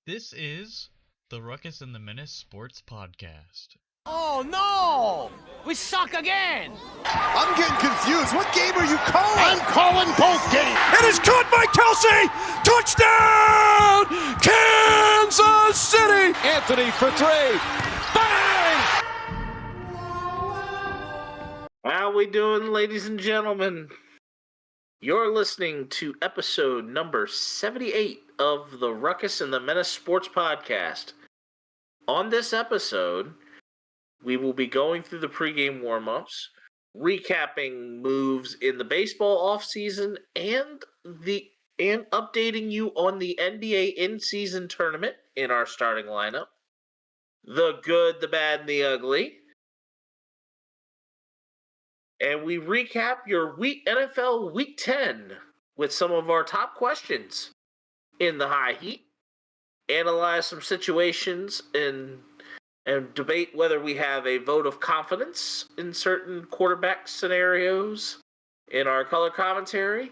This is the Ruckus and The Menace Sports Podcast. Oh no! We suck again! I'm getting confused. What game are you calling? I'm calling both games. It is caught by Kelsey! Touchdown! Kansas City! Anthony for three. Bang! How we doing, ladies and gentlemen? You're listening to episode number 78 of the Ruckus and the Menace Sports Podcast. On this episode, we will be going through the pregame warm-ups, recapping moves in the baseball offseason, and updating you on the NBA in-season tournament in our starting lineup. The good, the bad, and the ugly. And we recap your NFL Week 10 with some of our top questions in the high heat, analyze some situations, and debate whether we have a vote of confidence in certain quarterback scenarios in our color commentary.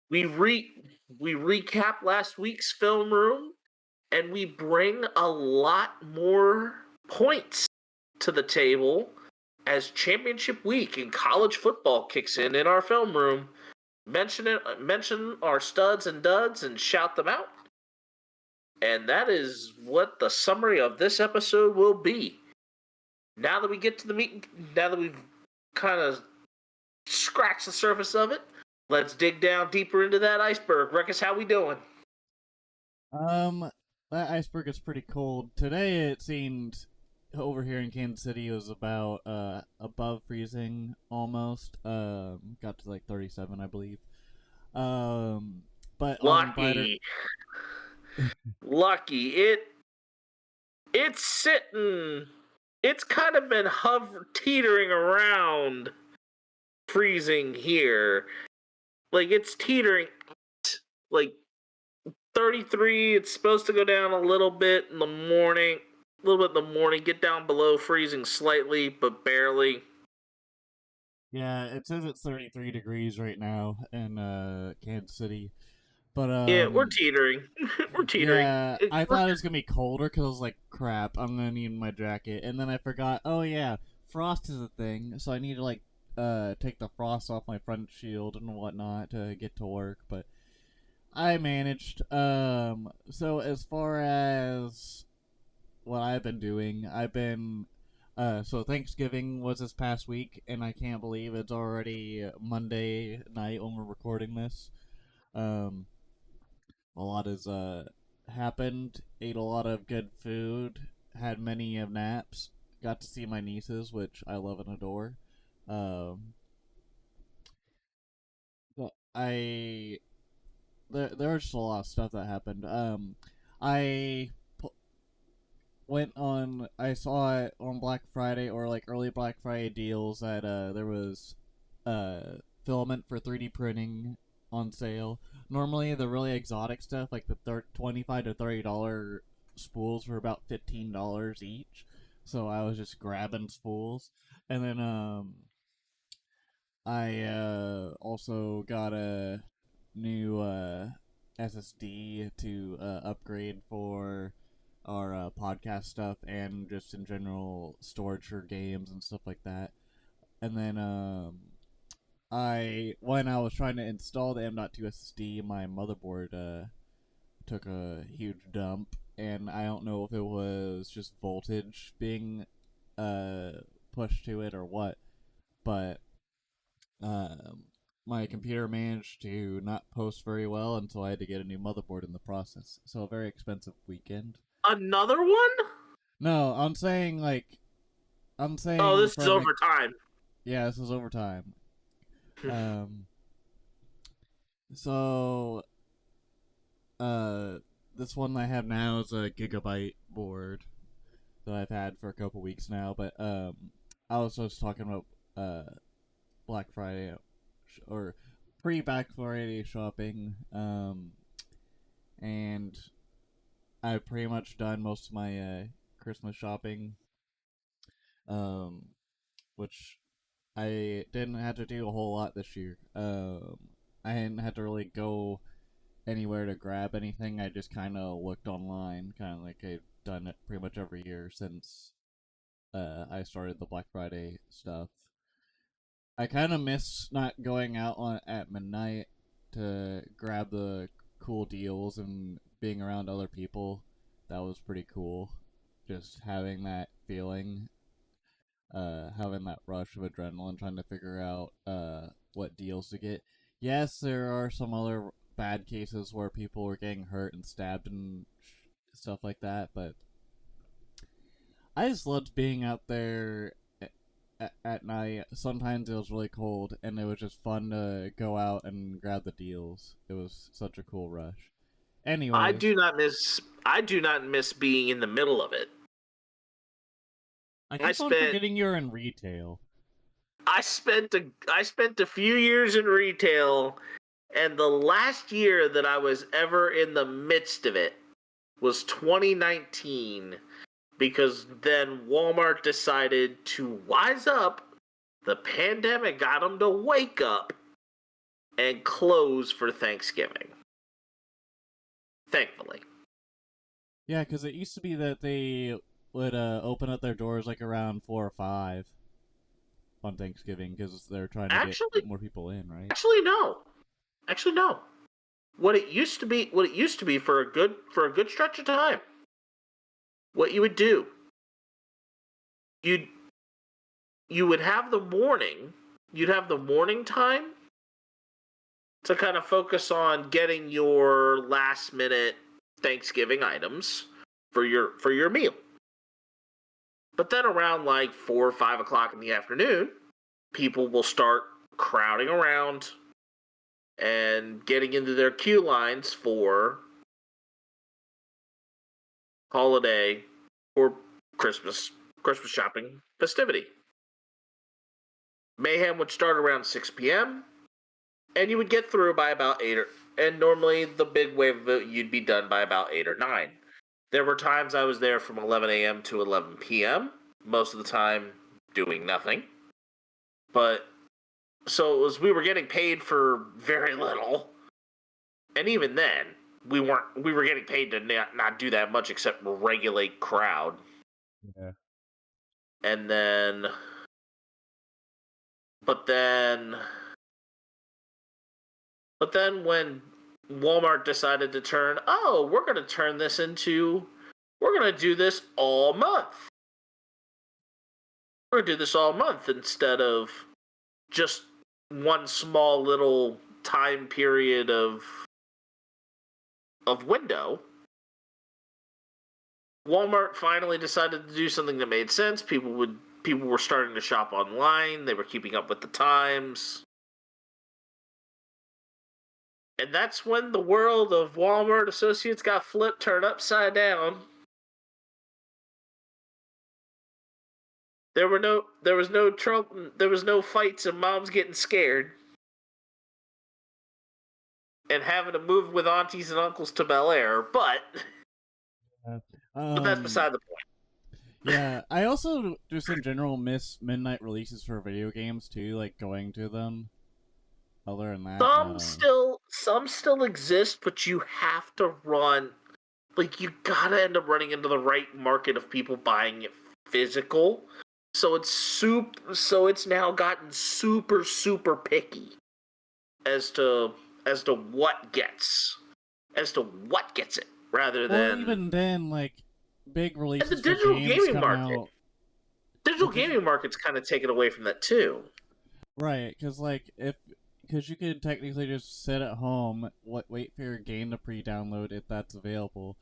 We recap last week's film room, and we bring a lot more points to the table as championship week in college football kicks in our film room. Mention our studs and duds and shout them out. And that is what the summary of this episode will be. Now that we get to the meeting, now that we've kind of scratched the surface of it, let's dig down deeper into that iceberg. Ruckus, how we doing? That iceberg is pretty cold. Today it seemed over here in Kansas City it was about above freezing almost. Got to like 37, I believe. But Lucky. Lucky. It's sitting. It's kind of been teetering around freezing here. Like, it's teetering like 33. It's supposed to go down a little bit in the morning. Get down below freezing slightly, but barely. Yeah, it says it's 33 degrees right now in Kansas City. But yeah, we're teetering. We're teetering. Yeah, I thought it was gonna be colder because I was like, crap, I'm gonna need my jacket. And then I forgot, oh yeah, frost is a thing, so I need to like take the frost off my front shield and whatnot to get to work, but I managed. So as far as what I've been doing, so Thanksgiving was this past week, and I can't believe it's already Monday night when we're recording this. A lot has happened. Ate a lot of good food. Had many of naps. Got to see my nieces, which I love and adore. But there was just a lot of stuff that happened. I I saw it on Black Friday or like early Black Friday deals that there was filament for 3D printing on sale. Normally the really exotic stuff like the $25 to $30 spools were about $15 each. So I was just grabbing spools. And then I also got a new SSD to upgrade for our podcast stuff and just in general storage for games and stuff like that. And then when I was trying to install the M.2 SSD, my motherboard took a huge dump, and I don't know if it was just voltage being pushed to it or what, but my computer managed to not post very well, and so I had to get a new motherboard in the process. So a very expensive weekend. Another one? No, I'm saying. Oh, this is overtime. Yeah, this is overtime. So, this one I have now is a gigabyte board that I've had for a couple weeks now, but, I was just talking about, Black Friday, or pre-Black Friday shopping, and I've pretty much done most of my, Christmas shopping, which I didn't have to do a whole lot this year. I hadn't had to really go anywhere to grab anything, I just kind of looked online, kind of like I've done it pretty much every year since I started the Black Friday stuff. I kind of miss not going out at midnight to grab the cool deals and being around other people. That was pretty cool. Just having that feeling, having that rush of adrenaline, trying to figure out what deals to get. Yes, there are some other bad cases where people were getting hurt and stabbed and stuff like that, but I just loved being out there at night. Sometimes it was really cold, and it was just fun to go out and grab the deals. It was such a cool rush. Anyway, I do not miss being in the middle of it. I keep on forgetting you're in retail. I spent a few years in retail, and the last year that I was ever in the midst of it was 2019, because then Walmart decided to wise up. The pandemic got them to wake up and close for Thanksgiving. Thankfully. Yeah, because it used to be that they would open up their doors like around 4 or 5 on Thanksgiving because they're trying to get more people in, right? Actually, no. What it used to be for a good stretch of time. What you would do, you would have the morning, you'd have the morning time to kind of focus on getting your last minute Thanksgiving items for your meal. But then around like 4 or 5 o'clock in the afternoon, people will start crowding around and getting into their queue lines for holiday or Christmas shopping festivity. Mayhem would start around 6 p.m. and you would get through by about 8 and normally the big wave of it, you'd be done by about 8 or 9. There were times I was there from 11 a.m. to 11 p.m., most of the time doing nothing. But, so we were getting paid for very little. And even then, we were getting paid to not do that much except regulate crowd. Yeah. And then, but then when Walmart decided to we're going to do this all month. We're going to do this all month instead of just one small little time period of window. Walmart finally decided to do something that made sense. People were starting to shop online. They were keeping up with the times. And that's when the world of Walmart associates got turned upside down. There was no trouble. There was no fights and moms getting scared and having to move with aunties and uncles to Bel Air. But that's beside the point. Yeah, I also just in general miss midnight releases for video games too, like going to them. Other than that, some still exist, but you have to run. Like, you gotta end up running into the right market of people buying it physical. So it's now gotten super, super picky as to what gets it, rather than even then, like big releases. And the digital gaming market. Digital gaming market's kind of taken away from that too. Right, because you could technically just sit at home, wait for your game to pre-download if that's available,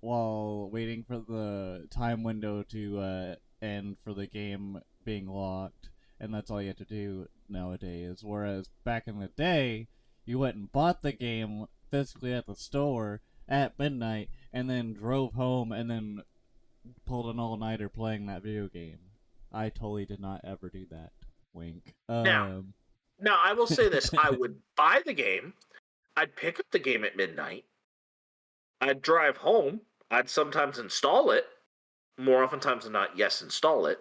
while waiting for the time window to end for the game being locked, and that's all you have to do nowadays. Whereas back in the day, you went and bought the game physically at the store at midnight, and then drove home, and then pulled an all-nighter playing that video game. I totally did not ever do that. Wink. Now, I will say this. I would buy the game. I'd pick up the game at midnight. I'd drive home. I'd sometimes install it. More oftentimes than not, yes, install it.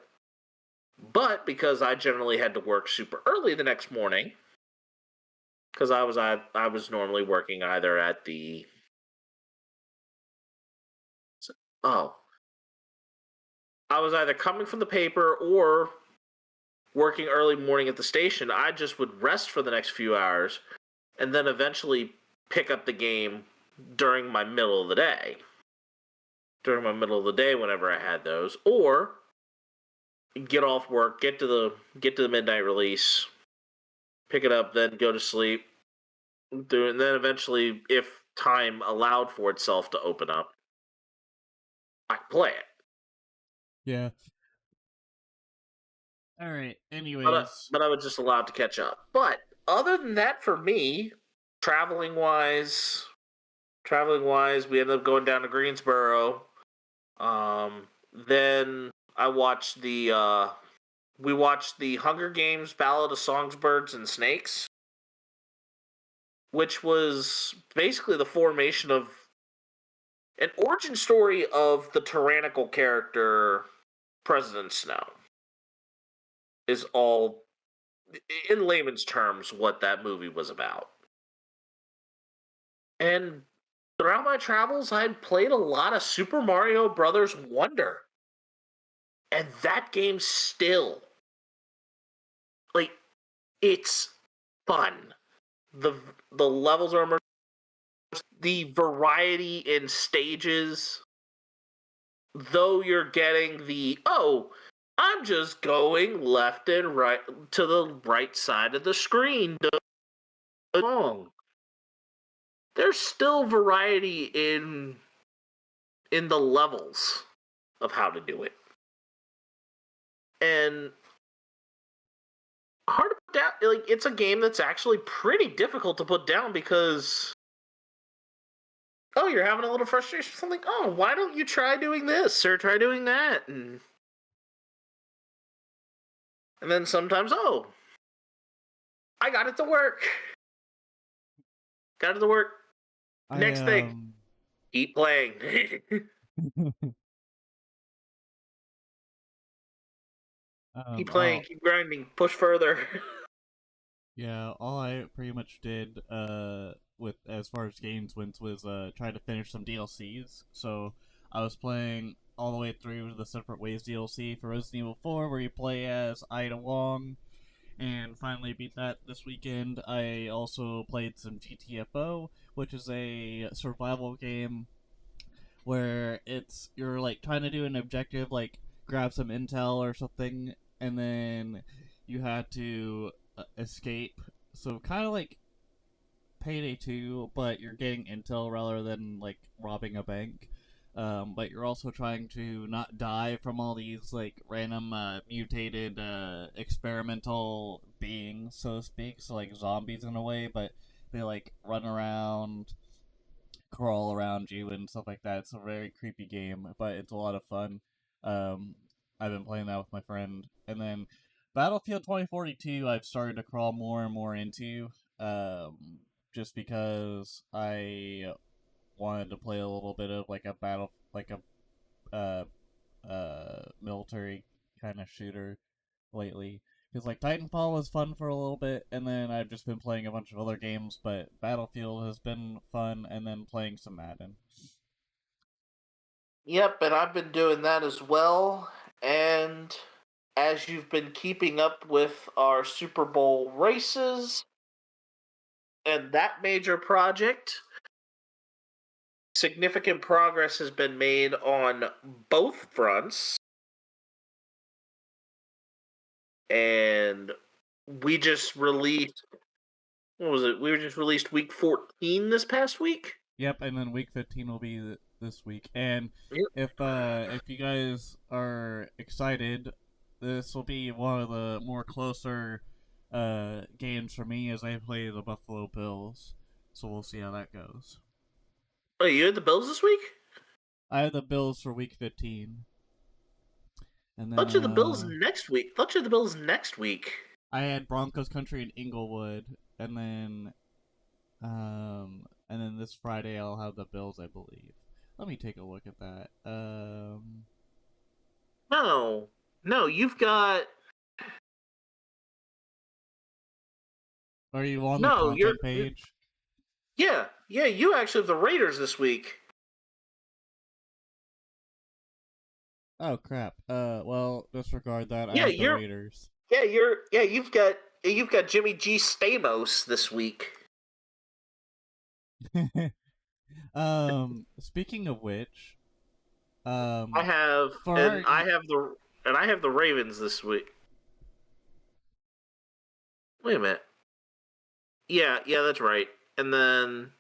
But because I generally had to work super early the next morning, because I was normally working either at the oh I was either coming from the paper or working early morning at the station. I just would rest for the next few hours and then eventually pick up the game during my middle of the day. During my middle of the day, whenever I had those, or get off work, get to the midnight release, pick it up, then go to sleep, do it, and then eventually, if time allowed for itself to open up, I could play it. Yeah. All right. But, Anyways, but I was just allowed to catch up. But other than that, for me, traveling wise, we ended up going down to Greensboro. Then I watched we watched the Hunger Games Ballad of Songbirds and Snakes, which was basically the formation of an origin story of the tyrannical character President Snow. Is all, in layman's terms, what that movie was about. And throughout my travels, I'd played a lot of Super Mario Brothers Wonder. And that game still, like, it's fun. The levels are immersive. The variety in stages, though you're getting I'm just going left and right to the right side of the screen. Wrong. There's still variety in the levels of how to do it. And hard to put down, like, it's a game that's actually pretty difficult to put down because you're having a little frustration with something. Oh, why don't you try doing this or try doing that? And then sometimes, I got it to work. Got it to work. Next thing, keep playing. Keep playing, keep grinding, push further. Yeah, all I pretty much did with as far as games went was try to finish some DLCs. So I was playing all the way through the Separate Ways DLC for Resident Evil 4, where you play as Ida Wong, and finally beat that this weekend. I also played some GTFO, which is a survival game where you're like trying to do an objective, like grab some intel or something, and then you had to escape. So kind of like Payday 2, but you're getting intel rather than like robbing a bank. But you're also trying to not die from all these like random mutated experimental beings, so to speak. So like zombies in a way, but they like run around, crawl around you and stuff like that. It's a very creepy game, but it's a lot of fun. Um, I've been playing that with my friend, and then Battlefield 2042 I've started to crawl more and more into, just because I wanted to play a little bit of like a military kind of shooter lately. Because like Titanfall was fun for a little bit, and then I've just been playing a bunch of other games, but Battlefield has been fun, and then playing some Madden. Yep, and I've been doing that as well. And as you've been keeping up with our Super Bowl races and that major project, significant progress has been made on both fronts. And we just released, what was it? We just released week 14 this past week. Yep, and then week 15 will be this week. And Yep. if you guys are excited, this will be one of the more closer games for me as I play the Buffalo Bills. So we'll see how that goes. Oh, you had the Bills this week? I have the Bills for week 15. And then Thought you had the Bills next week. Thought you had the Bills next week. I had Broncos Country in Inglewood, and then this Friday I'll have the Bills, I believe. Let me take a look at that. No, you've got. Are you on the No, content page? Yeah, you actually have the Raiders this week. Oh crap. Well, disregard that. Yeah, I have the Raiders. you've got Jimmy G Stamos this week. Speaking of which, I have the Ravens this week. Wait a minute. Yeah, that's right. And then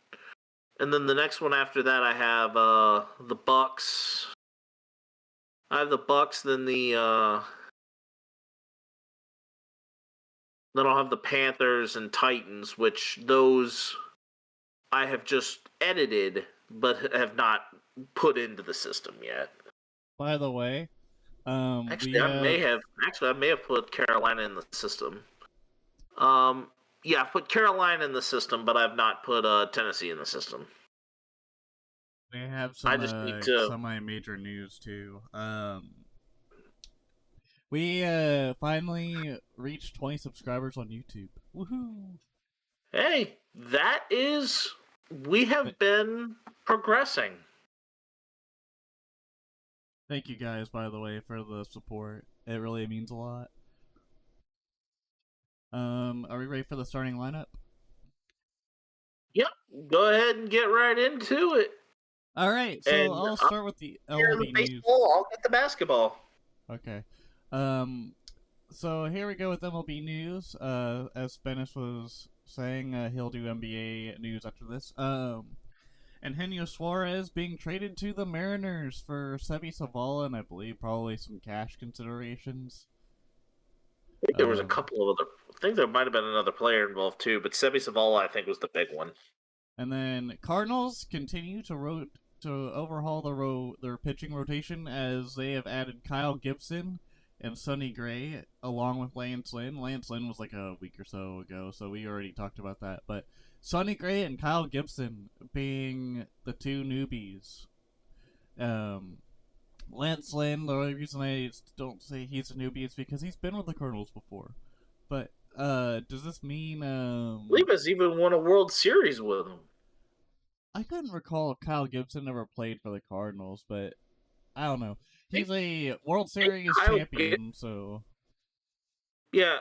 the next one after that, I have the Bucks. I have the Bucks. Then I'll have the Panthers and Titans, which those I have just edited, but have not put into the system yet. by the way, Actually, I may have put Carolina in the system. Yeah, I've put Carolina in the system, but I've not put Tennessee in the system. we have some I just need to. semi-major news too. We finally reached 20 subscribers on YouTube. Woohoo! Hey, we have been progressing. Thank you guys, by the way, for the support. It really means a lot. Are we ready for the starting lineup? Yep, go ahead and get right into it. All right, so And I'll start with the Here in the MLB news. baseball, I'll get the basketball. Okay. So here we go with MLB news. As Bennis was saying, he'll do NBA news after this. And Henio Suarez being traded to the Mariners for Sebi Zavala, and I believe probably some cash considerations. I think there was a couple of other. I think there might have been another player involved too, but Sebi Zavala, I think, was the big one. And then Cardinals continue to overhaul their pitching rotation as they have added Kyle Gibson and Sonny Gray along with Lance Lynn. Lance Lynn was like a week or so ago, so we already talked about that. But Sonny Gray and Kyle Gibson being the two newbies. Lance Lynn, the only reason I don't say he's a newbie is because he's been with the Cardinals before. But does this mean Leba's even won a World Series with him. I couldn't recall if Kyle Gibson ever played for the Cardinals, but I don't know. He's a World Series champion, so... Yeah,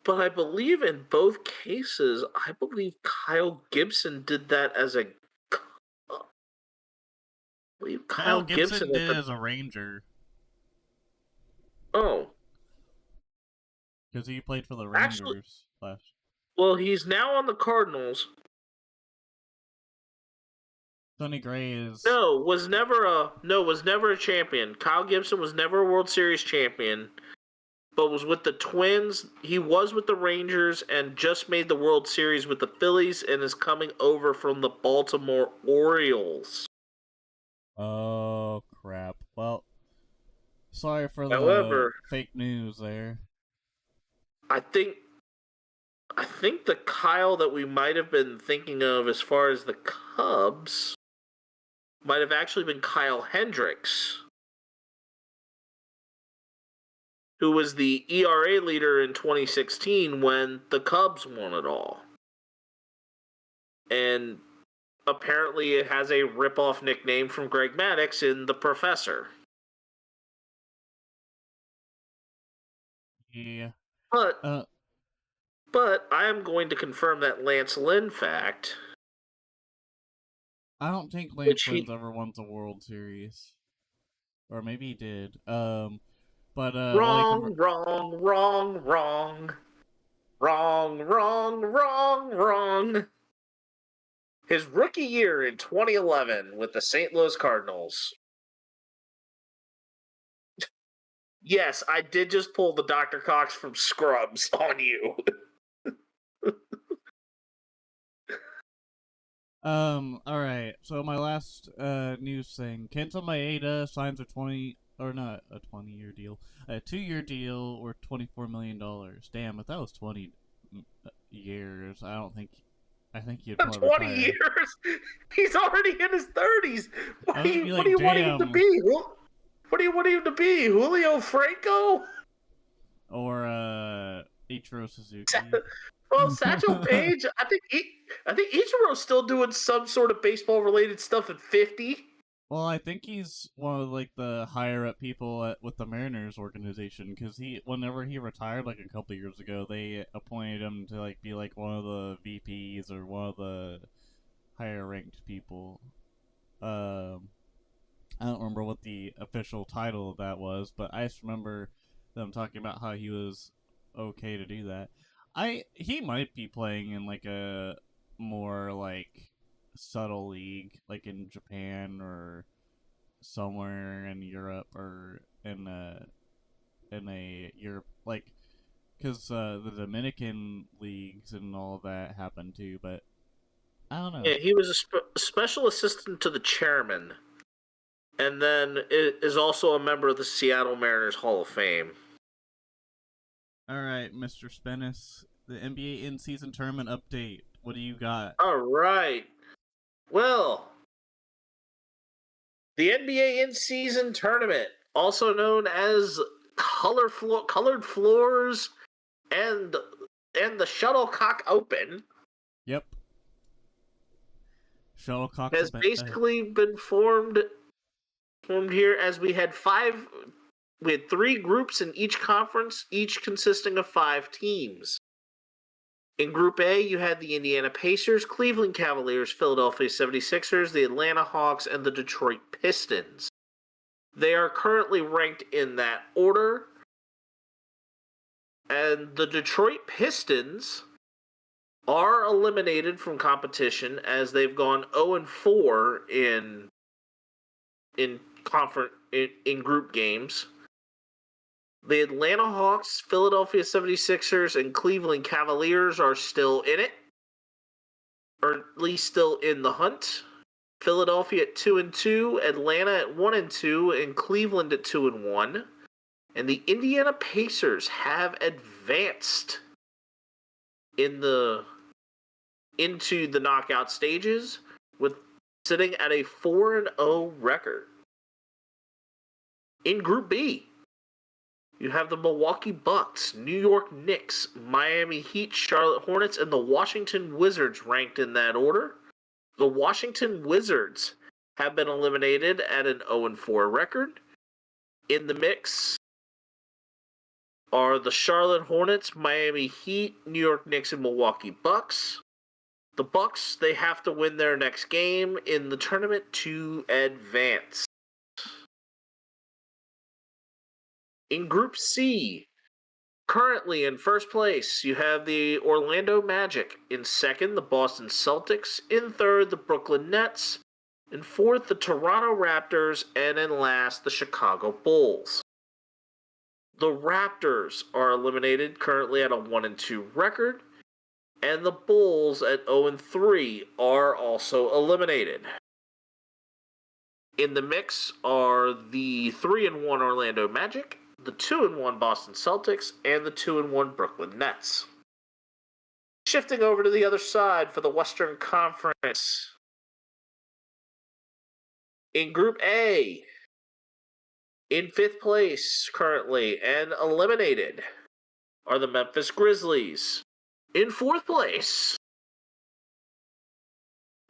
but I believe in both cases, Kyle Gibson did that as a... Kyle Gibson did it as a Ranger. Oh. Because he played for the Rangers last. Well, he's now on the Cardinals. Sonny Gray is... was never a champion. Kyle Gibson was never a World Series champion, but was with the Twins. He was with the Rangers and just made the World Series with the Phillies and is coming over from the Baltimore Orioles. Oh, crap. Well, sorry for the fake news there. I think the Kyle that we might have been thinking of as far as the Cubs might have actually been Kyle Hendricks, who was the ERA leader in 2016 when the Cubs won it all. And apparently it has a rip-off nickname from Greg Maddux in The Professor. Yeah. But I am going to confirm that Lance Lynn fact. I don't think Lance Lynn's ever won the World Series. Or maybe he did. Wrong. His rookie year in 2011 with the St. Louis Cardinals. Yes, I did just pull the Dr. Cox from Scrubs on you. Alright, so my last news thing. Kenta Maeda signs a 20-year deal. A 2-year deal worth $24 million. Damn, if that was 20 years, I think he'd probably 20 retire. years? He's already in his 30s. What do you want him to be? What do you want him to be? Julio Franco? Or Ichiro Suzuki? Well, Satchel Paige, I think Ichiro's still doing some sort of baseball related stuff at 50. Well, I think he's one of like the higher up people with the Mariners organization because whenever he retired like a couple years ago, they appointed him to like be like one of the VPs or one of the higher ranked people. I don't remember what the official title of that was, but I just remember them talking about how he was okay to do that. He might be playing in like a more like subtle league, like in Japan or somewhere in Europe or in a Europe like because the Dominican leagues and all of that happen too, but I don't know. Yeah, he was a special assistant to the chairman, and then is also a member of the Seattle Mariners Hall of Fame. All right, Mr. Spennis, the NBA in-season tournament update. What do you got? All right. Well, the NBA in-season tournament, also known as colored floors and the Shuttlecock Open, Yep. Shuttlecock has basically been formed here as we had 3 groups in each conference, each consisting of 5 teams. In Group A, you had the Indiana Pacers, Cleveland Cavaliers, Philadelphia 76ers, the Atlanta Hawks, and the Detroit Pistons. They are currently ranked in that order. And the Detroit Pistons are eliminated from competition as they've gone 0-4 in group games. The Atlanta Hawks, Philadelphia 76ers, and Cleveland Cavaliers are still in it, or at least still in the hunt. Philadelphia at 2-2, Atlanta at 1-2, and Cleveland at 2-1. And the Indiana Pacers have advanced into the knockout stages, with sitting at a 4-0 record. In Group B, you have the Milwaukee Bucks, New York Knicks, Miami Heat, Charlotte Hornets, and the Washington Wizards ranked in that order. The Washington Wizards have been eliminated at an 0-4 record. In the mix are the Charlotte Hornets, Miami Heat, New York Knicks, and Milwaukee Bucks. The Bucks, they have to win their next game in the tournament to advance. In Group C, currently in first place, you have the Orlando Magic. In second, the Boston Celtics. In third, the Brooklyn Nets. In fourth, the Toronto Raptors. And in last, the Chicago Bulls. The Raptors are eliminated currently at a 1-2 record. And the Bulls at 0-3 are also eliminated. In the mix are the 3-1 Orlando Magic, the 2-1 Boston Celtics, and the 2-1 Brooklyn Nets. Shifting over to the other side for the Western Conference. In Group A, in 5th place currently and eliminated are the Memphis Grizzlies. In 4th place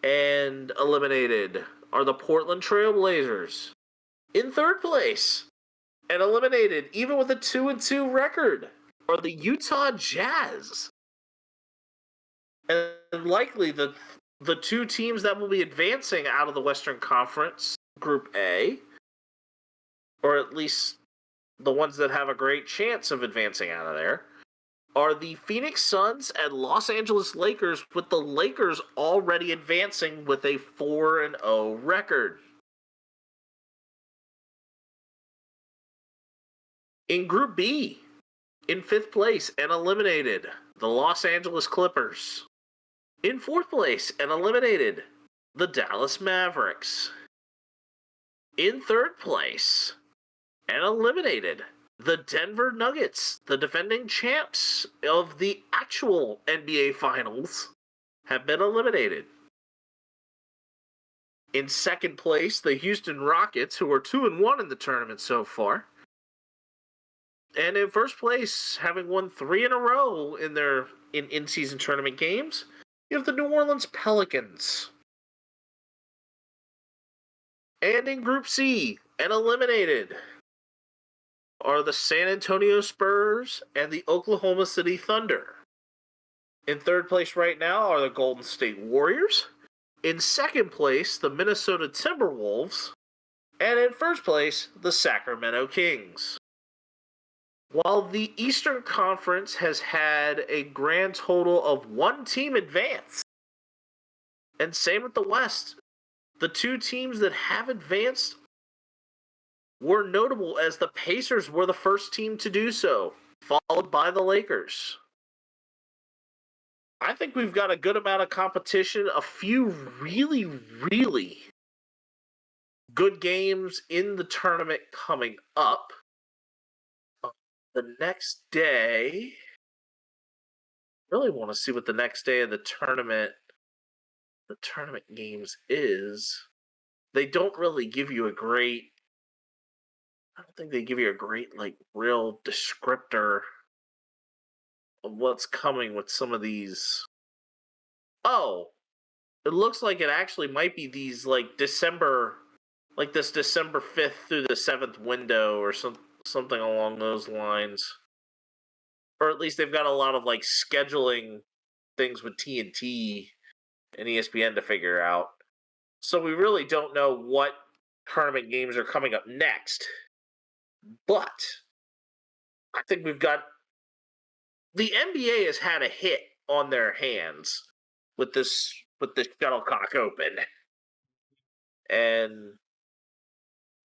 and eliminated are the Portland Trail Blazers. In 3rd place and eliminated, even with a 2-2 record, are the Utah Jazz. And likely the 2 teams that will be advancing out of the Western Conference, Group A, or at least the ones that have a great chance of advancing out of there, are the Phoenix Suns and Los Angeles Lakers, with the Lakers already advancing with a 4-0 record. In Group B, in 5th place and eliminated, the Los Angeles Clippers. In 4th place and eliminated, the Dallas Mavericks. In 3rd place and eliminated, the Denver Nuggets, the defending champs of the actual NBA Finals, have been eliminated. In 2nd place, the Houston Rockets, who are 2-1 in the tournament so far. And in 1st place, having won 3 in a row in their in in-season tournament games, you have the New Orleans Pelicans. And in Group C, and eliminated, are the San Antonio Spurs and the Oklahoma City Thunder. In third place right now are the Golden State Warriors. In second place, the Minnesota Timberwolves. And in first place, the Sacramento Kings. While the Eastern Conference has had a grand total of one team advance, and same with the West, the two teams that have advanced were notable as the Pacers were the first team to do so, followed by the Lakers. I think we've got a good amount of competition, a few really, really good games in the tournament coming up. The next day, really want to see what the next day of the tournament games is. They don't really give you a great, I don't think they give you a great, like, real descriptor of what's coming with some of these. Oh, it looks like it actually might be these, like, December 5th through the 7th window or something along those lines. Or at least they've got a lot of, like, scheduling things with TNT and ESPN to figure out. So we really don't know what tournament games are coming up next. But I think we've got the NBA has had a hit on their hands with the Shuttlecock Open. And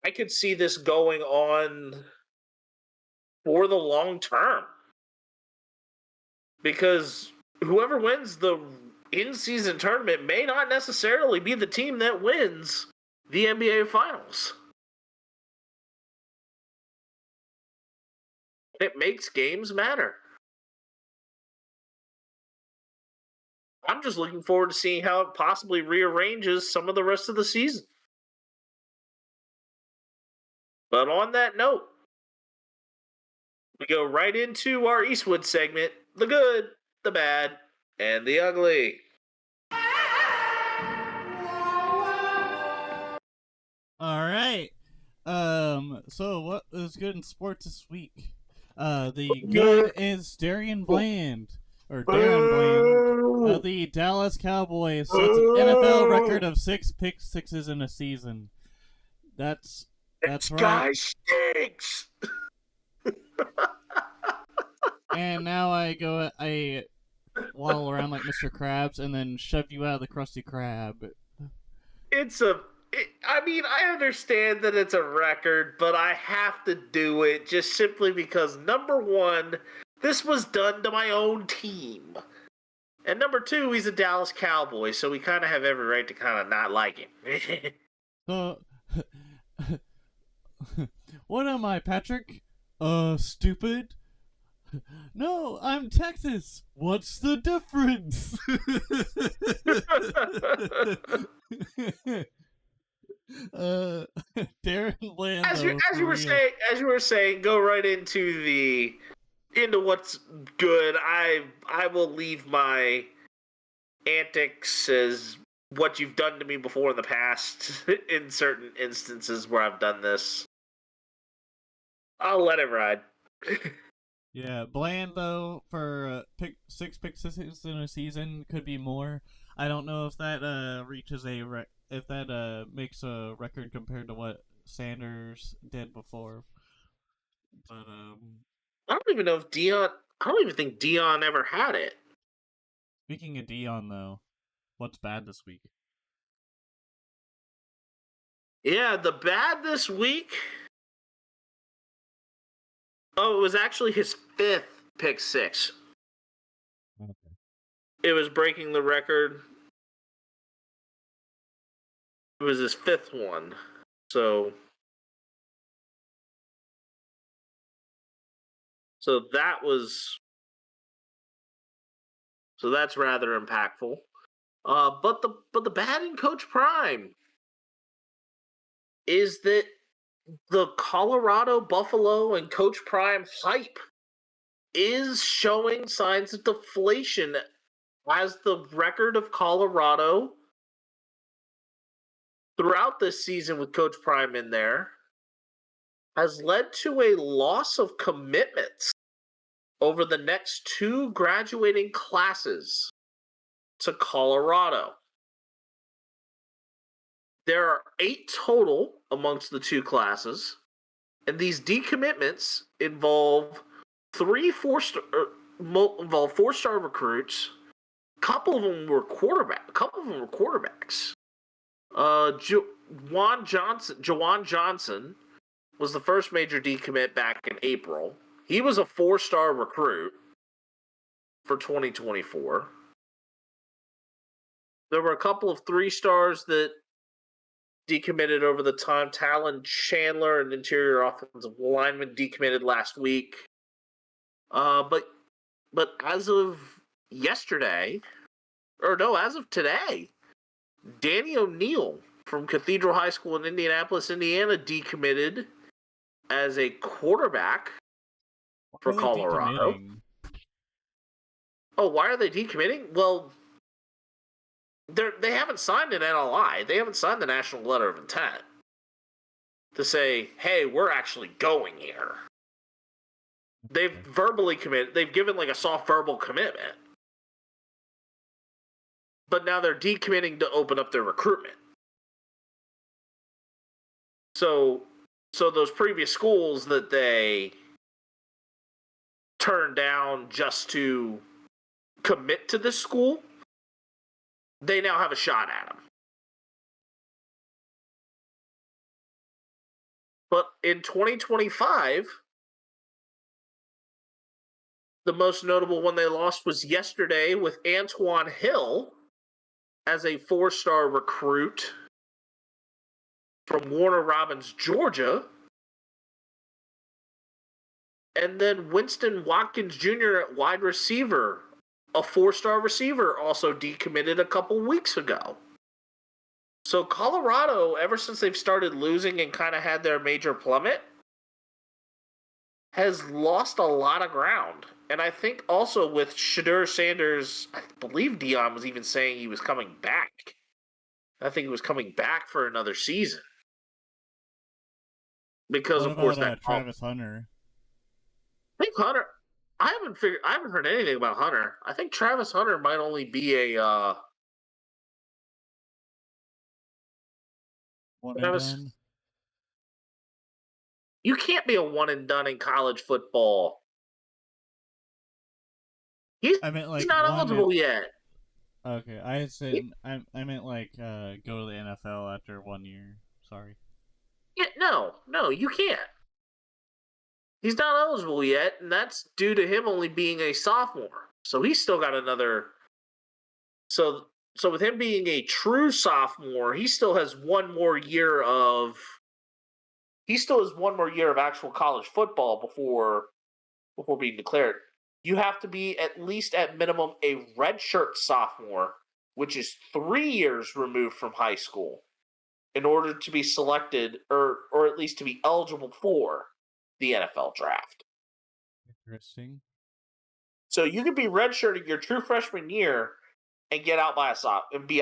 I could see this going on for the long term. Because whoever wins the in-season tournament may not necessarily be the team that wins the NBA Finals. It makes games matter. I'm just looking forward to seeing how it possibly rearranges some of the rest of the season. But on that note, we go right into our Eastwood segment, the good, the bad, and the ugly. All right. So what is good in sports this week? The good is Darren Bland of the Dallas Cowboys sets an NFL record of 6 pick sixes in a season. That's This right. guy stinks. And now I waddle around like Mr. Krabs and then shove you out of the Krusty Krab. I understand that it's a record, but I have to do it just simply because, number one, this was done to my own team. And number two, he's a Dallas Cowboy, so we kind of have every right to kind of not like him. What am I, Patrick? Stupid? No, I'm Texas. What's the difference? Darren Bland. As you were saying, go right into what's good. I will leave my antics as what you've done to me before in the past in certain instances where I've done this. I'll let it ride. Yeah, Bland though for 6 pick sixes in a season could be more. I don't know if that reaches if that makes a record compared to what Sanders did before. But I don't even know if Dion. I don't even think Dion ever had it. Speaking of Dion though, what's bad this week? Yeah, the bad this week. Oh, it was actually his 5th pick six. Okay. It was breaking the record. It was his 5th one. So that's rather impactful. But the bad in Coach Prime is that the Colorado, Buffalo, and Coach Prime hype is showing signs of deflation as the record of Colorado throughout this season with Coach Prime in there has led to a loss of commitments over the next 2 graduating classes to Colorado. There are 8 total amongst the 2 classes, and these decommitments involve 3 4-star recruits. A couple of them were quarterbacks. Jawan Johnson was the first major decommit back in April. He was a 4-star recruit for 2024. There were a couple of 3-stars that decommitted over the time. Talon Chandler, an interior offensive lineman, decommitted last week. But as of yesterday, as of today, Danny O'Neill from Cathedral High School in Indianapolis, Indiana, decommitted as a quarterback for Colorado. Oh, why are they decommitting? Well, they haven't signed an NLI. They haven't signed the National Letter of Intent to say, hey, we're actually going here. They've verbally committed. They've given like a soft verbal commitment. But now they're decommitting to open up their recruitment. So those previous schools that they turned down just to commit to this school, they now have a shot at them. But in 2025, the most notable one they lost was yesterday with Antoine Hill as a 4-star recruit from Warner Robins, Georgia. And then Winston Watkins Jr. at wide receiver, a 4-star receiver, also decommitted a couple weeks ago. So Colorado, ever since they've started losing and kind of had their major plummet, has lost a lot of ground. And I think also with Shadur Sanders, I believe Dion was even saying he was coming back. I think he was coming back for another season. Because what of course about, that Travis Hunter. I think Hunter. I haven't heard anything about Hunter. I think Travis Hunter might only be a One Travis. and done. You can't be a one and done in college football. He's like not eligible yet. Okay, I said I meant like go to the NFL after 1 year. Sorry. Yeah, no, you can't. He's not eligible yet, and that's due to him only being a sophomore. So he's still got another. So with him being a true sophomore, he still has one more year of. He still has one more year of actual college football before being declared. You have to be at least at minimum a redshirt sophomore, which is 3 years removed from high school, in order to be selected or at least to be eligible for the NFL draft. Interesting. So you could be redshirting your true freshman year and be out by a sophomore. Be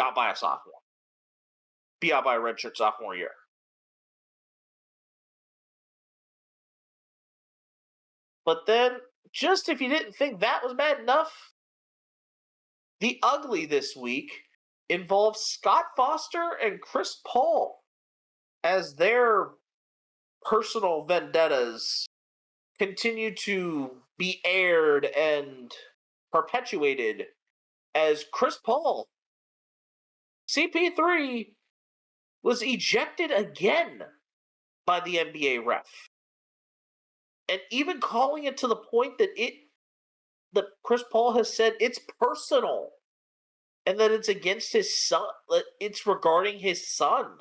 out by a redshirt sophomore year. But then, just if you didn't think that was bad enough, the ugly this week involves Scott Foster and Chris Paul as their personal vendettas continue to be aired and perpetuated as Chris Paul, CP3, was ejected again by the NBA ref. And even calling it to the point that Chris Paul has said it's personal and that it's against his son. It's regarding his son.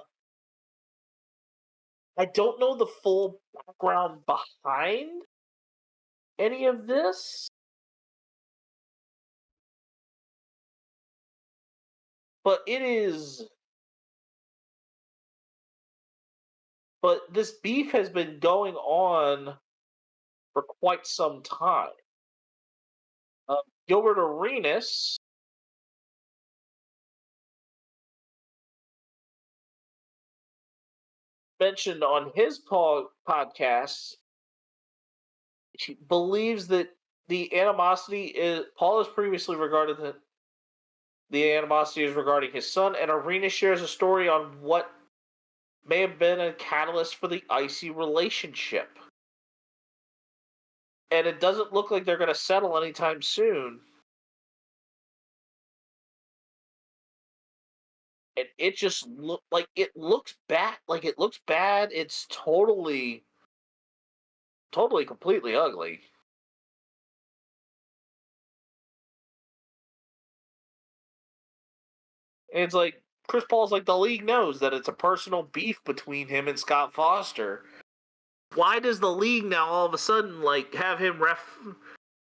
I don't know the full background behind any of this, but this beef has been going on for quite some time. Gilbert Arenas mentioned on his podcast, he believes that the animosity is Paul has previously regarded the animosity is regarding his son, and Arenas shares a story on what may have been a catalyst for the icy relationship. And it doesn't look like they're going to settle anytime soon. And it just looks bad. Like it looks bad. It's totally, completely ugly. And it's like Chris Paul's like the league knows that it's a personal beef between him and Scott Foster. Why does the league now all of a sudden have him ref?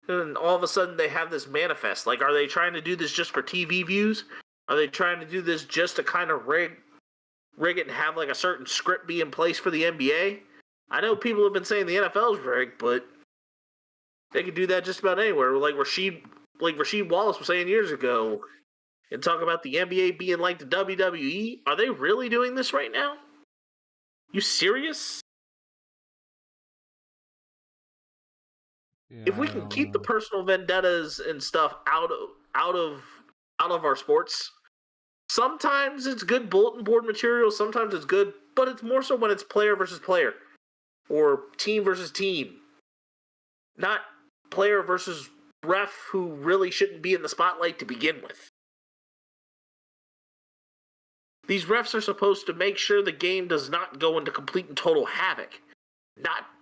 And all of a sudden they have this manifest. Like, are they trying to do this just for TV views? Are they trying to do this just to kind of rig it and have like a certain script be in place for the NBA? I know people have been saying the NFL's rigged, but they could do that just about anywhere. Like Rasheed Wallace was saying years ago, and talk about the NBA being like the WWE. Are they really doing this right now? You serious? Yeah, If we can keep the personal vendettas and stuff out of our sports, sometimes it's good bulletin board material, sometimes it's good, but it's more so when it's player versus player or team versus team, not player versus ref who really shouldn't be in the spotlight to begin with. These refs are supposed to make sure the game does not go into complete and total havoc,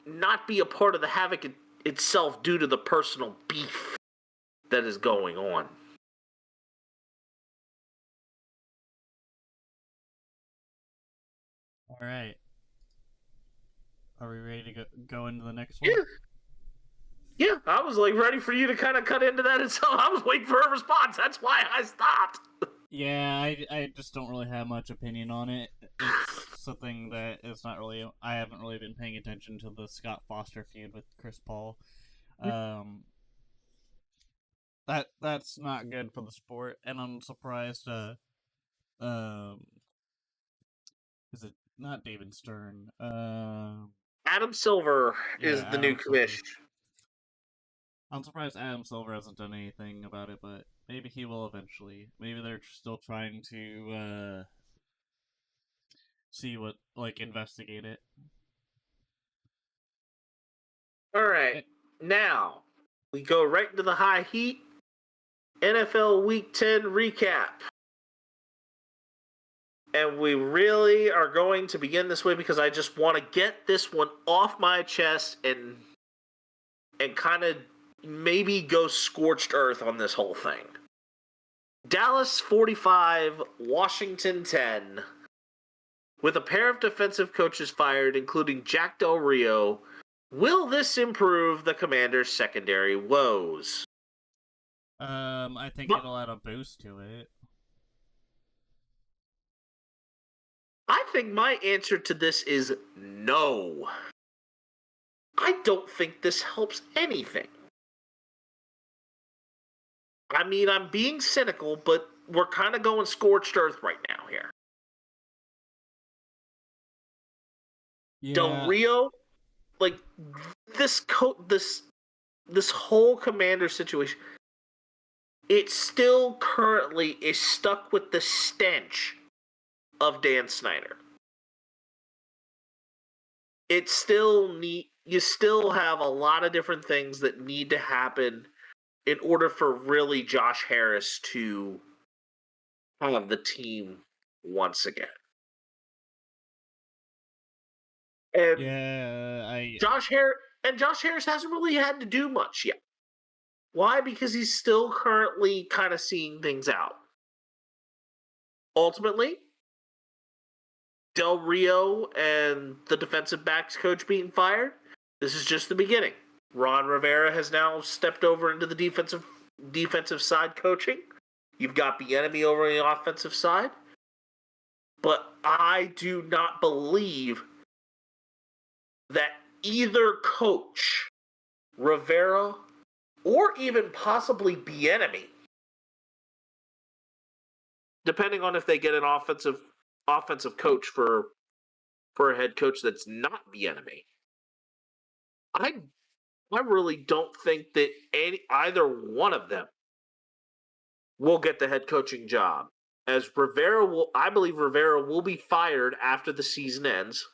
not be a part of the havoc itself due to the personal beef that is going on. All right. Are we ready to go into the next one? Yeah, I was ready for you to kind of cut into that, and so I was waiting for a response. That's why I stopped. Yeah, I just don't really have much opinion on it. It's something that is not really. I haven't really been paying attention to the Scott Foster feud with Chris Paul. That's not good for the sport, and I'm surprised. Is it not David Stern? Adam Silver is the Adam new Silver. commissioner. I'm surprised Adam Silver hasn't done anything about it, but maybe he will eventually. Maybe they're still trying to see what, investigate it. All right, now we go right into the high heat. NFL Week 10 recap. And we really are going to begin this way because I just want to get this one off my chest and kind of maybe go scorched earth on this whole thing. Dallas 45, Washington 10. With a pair of defensive coaches fired, including Jack Del Rio, will this improve the Commanders' secondary woes? I think it'll add a boost to it. I think my answer to this is no. I don't think this helps anything. I mean, I'm being cynical, but we're kind of going scorched earth right now here. Yeah. Del Rio, this whole Commander situation, it still currently is stuck with the stench of Dan Snyder. You still have a lot of different things that need to happen in order for really Josh Harris to have the team once again. And Josh Harris hasn't really had to do much yet. Why? Because he's still currently kind of seeing things out. Ultimately, Del Rio and the defensive backs coach being fired, this is just the beginning. Ron Rivera has now stepped over into the defensive side coaching. You've got Bieniemy over on the offensive side. But I do not believe that either coach, Rivera or even possibly Bieniemy, depending on if they get an offensive coach for a head coach that's not Bieniemy. I really don't think that either one of them will get the head coaching job. As I believe Rivera will be fired after the season ends.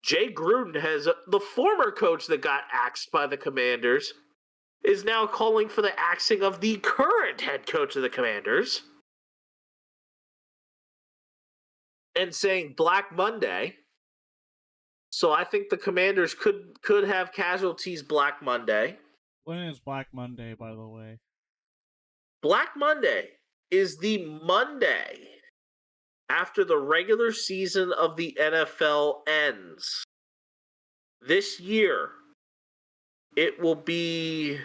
Jay Gruden the former coach that got axed by the Commanders, is now calling for the axing of the current head coach of the Commanders and saying Black Monday. So I think the Commanders could have casualties Black Monday. When is Black Monday, by the way? Black Monday is the Monday after the regular season of the NFL ends. This year, it will be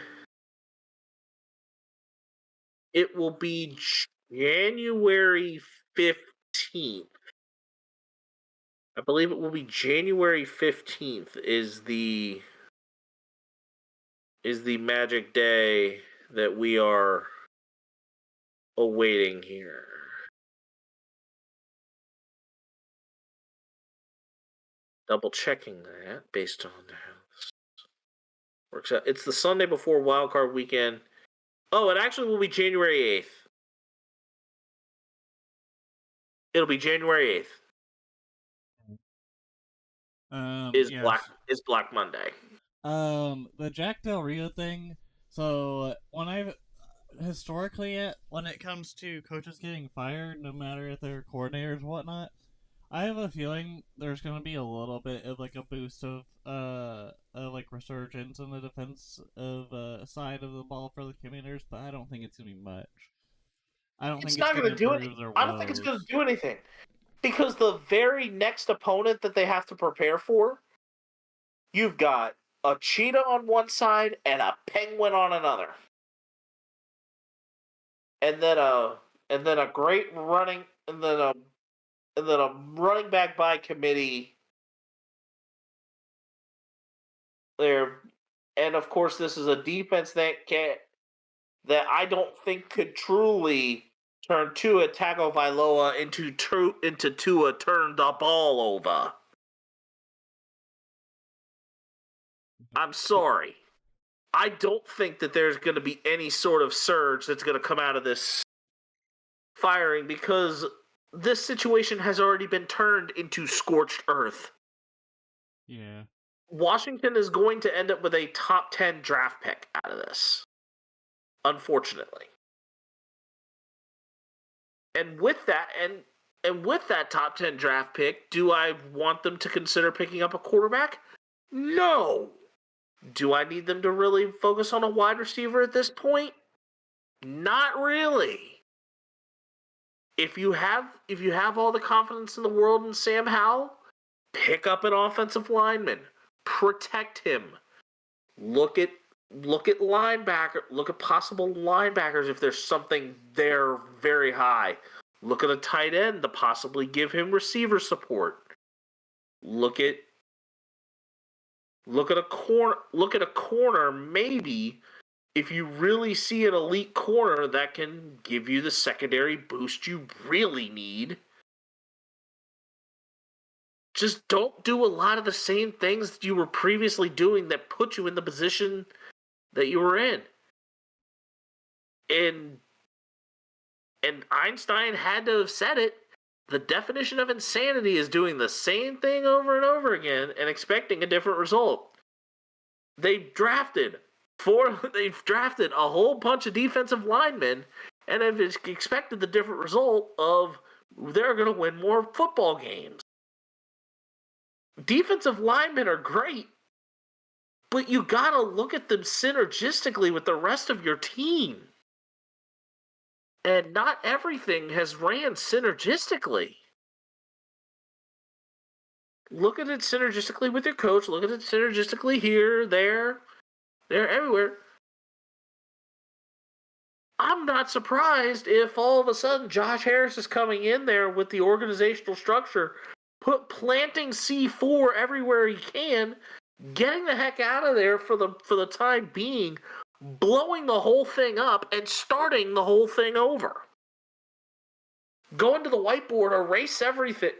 January 15th. I believe it will be January 15th is the magic day that we are awaiting here. Double checking that based on how this works out. It's the Sunday before wildcard weekend. Oh, it actually will be January 8th. It'll be January 8th. Is Black Monday. The Jack Del Rio thing. So historically, when it comes to coaches getting fired, no matter if they're coordinators or whatnot, I have a feeling there's going to be a little bit of like a boost of like resurgence in the defense of side of the ball for the Commanders, but I don't think it's going to be much. I don't think it's going to do anything. I don't think it's going to do anything because the very next opponent that they have to prepare for, you've got a cheetah on one side and a penguin on another, and then a great running, and then a running back by committee there, and of course this is a defense that I don't think could truly turn Tua Tagovailoa into Tua turn the ball over. I'm sorry. I don't think that there's going to be any sort of surge that's going to come out of this firing because this situation has already been turned into scorched earth. Yeah. Washington is going to end up with a top 10 draft pick out of this, unfortunately. And with that, and with that top 10 draft pick, do I want them to consider picking up a quarterback? No. Do I need them to really focus on a wide receiver at this point? Not really. If you have all the confidence in the world in Sam Howell, pick up an offensive lineman, protect him. Look at linebacker. Look at possible linebackers if there's something there very high. Look at a tight end to possibly give him receiver support. Look at a corner maybe if you really see an elite corner that can give you the secondary boost you really need. Just don't do a lot of the same things that you were previously doing that put you in the position that you were in. And Einstein had to have said it. The definition of insanity is doing the same thing over and over again and expecting a different result. They've drafted a whole bunch of defensive linemen and have expected the different result of they're going to win more football games. Defensive linemen are great, but you got to look at them synergistically with the rest of your team. And not everything has ran synergistically. Look at it synergistically with your coach. Look at it synergistically here, there, everywhere. I'm not surprised if all of a sudden Josh Harris is coming in there with the organizational structure, planting C4 everywhere he can, getting the heck out of there for the time being, blowing the whole thing up and starting the whole thing over. Going to the whiteboard, erase everything,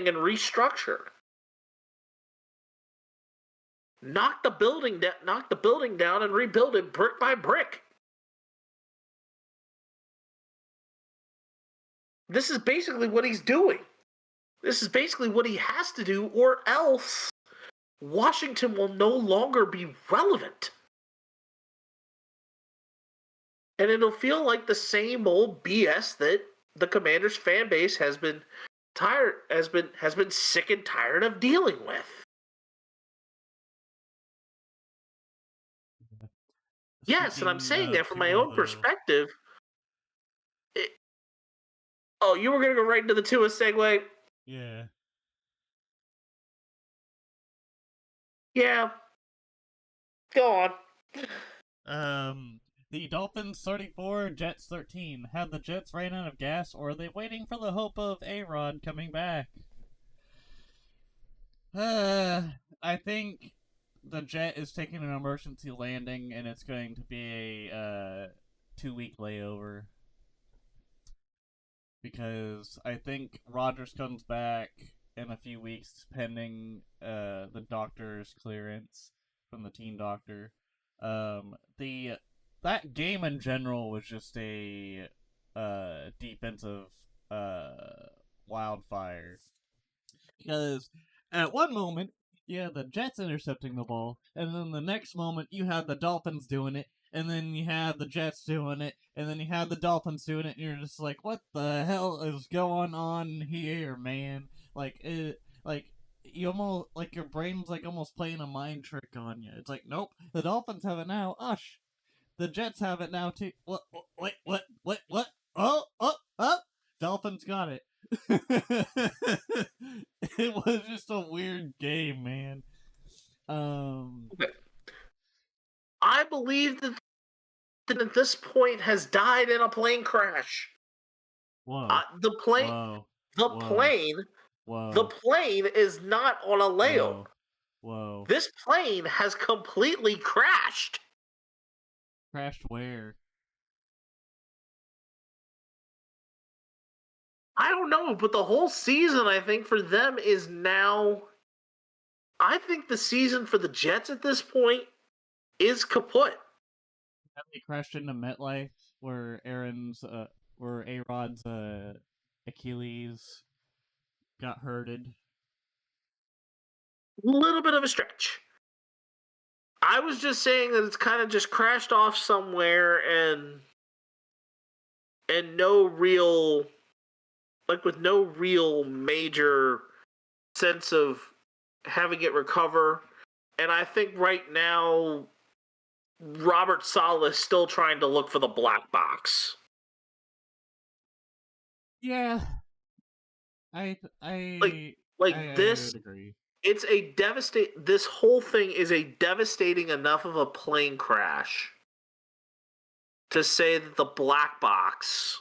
and restructure. Knock the building down, and rebuild it brick by brick. This is basically what he's doing. This is basically what he has to do, or else Washington will no longer be relevant. And it'll feel like the same old BS that the Commanders fan base has been sick and tired of dealing with. Yes, and I'm saying that from my own perspective. Oh, you were going to go right into the Tua segue? Yeah. Yeah. Go on. The Dolphins 34, Jets 13. Have the Jets ran out of gas, or are they waiting for the hope of A-Rod coming back? I think the jet is taking an emergency landing, and it's going to be a 2-week layover. Because I think Rodgers comes back in a few weeks, pending the doctor's clearance from the team doctor. That game in general was just a defensive wildfire. Because at one moment, you had the Jets intercepting the ball, and then the next moment, you had the Dolphins doing it, and then you have the Jets doing it, and then you have the Dolphins doing it, and you're just like, what the hell is going on here, man? You almost, like, your brain's, like, almost playing a mind trick on you. It's like, nope, the Dolphins have it now, ush. The Jets have it now, too. What? Oh! Dolphins got it. It was just a weird game, man. Okay. I believe that at this point has died in a plane crash. Whoa. The plane is not on a layup. Whoa. This plane has completely crashed. Crashed where? I don't know, but the whole season, I think, for them is now. I think the season for the Jets at this point is kaput. Have they crashed into MetLife where where A-Rod's Achilles got hurted? A little bit of a stretch. I was just saying that it's kind of just crashed off somewhere and no real, like, with no real major sense of having it recover. And I think right now Robert Saleh is still trying to look for the black box. Yeah. I this would agree. It's a this whole thing is a devastating enough of a plane crash to say that the black box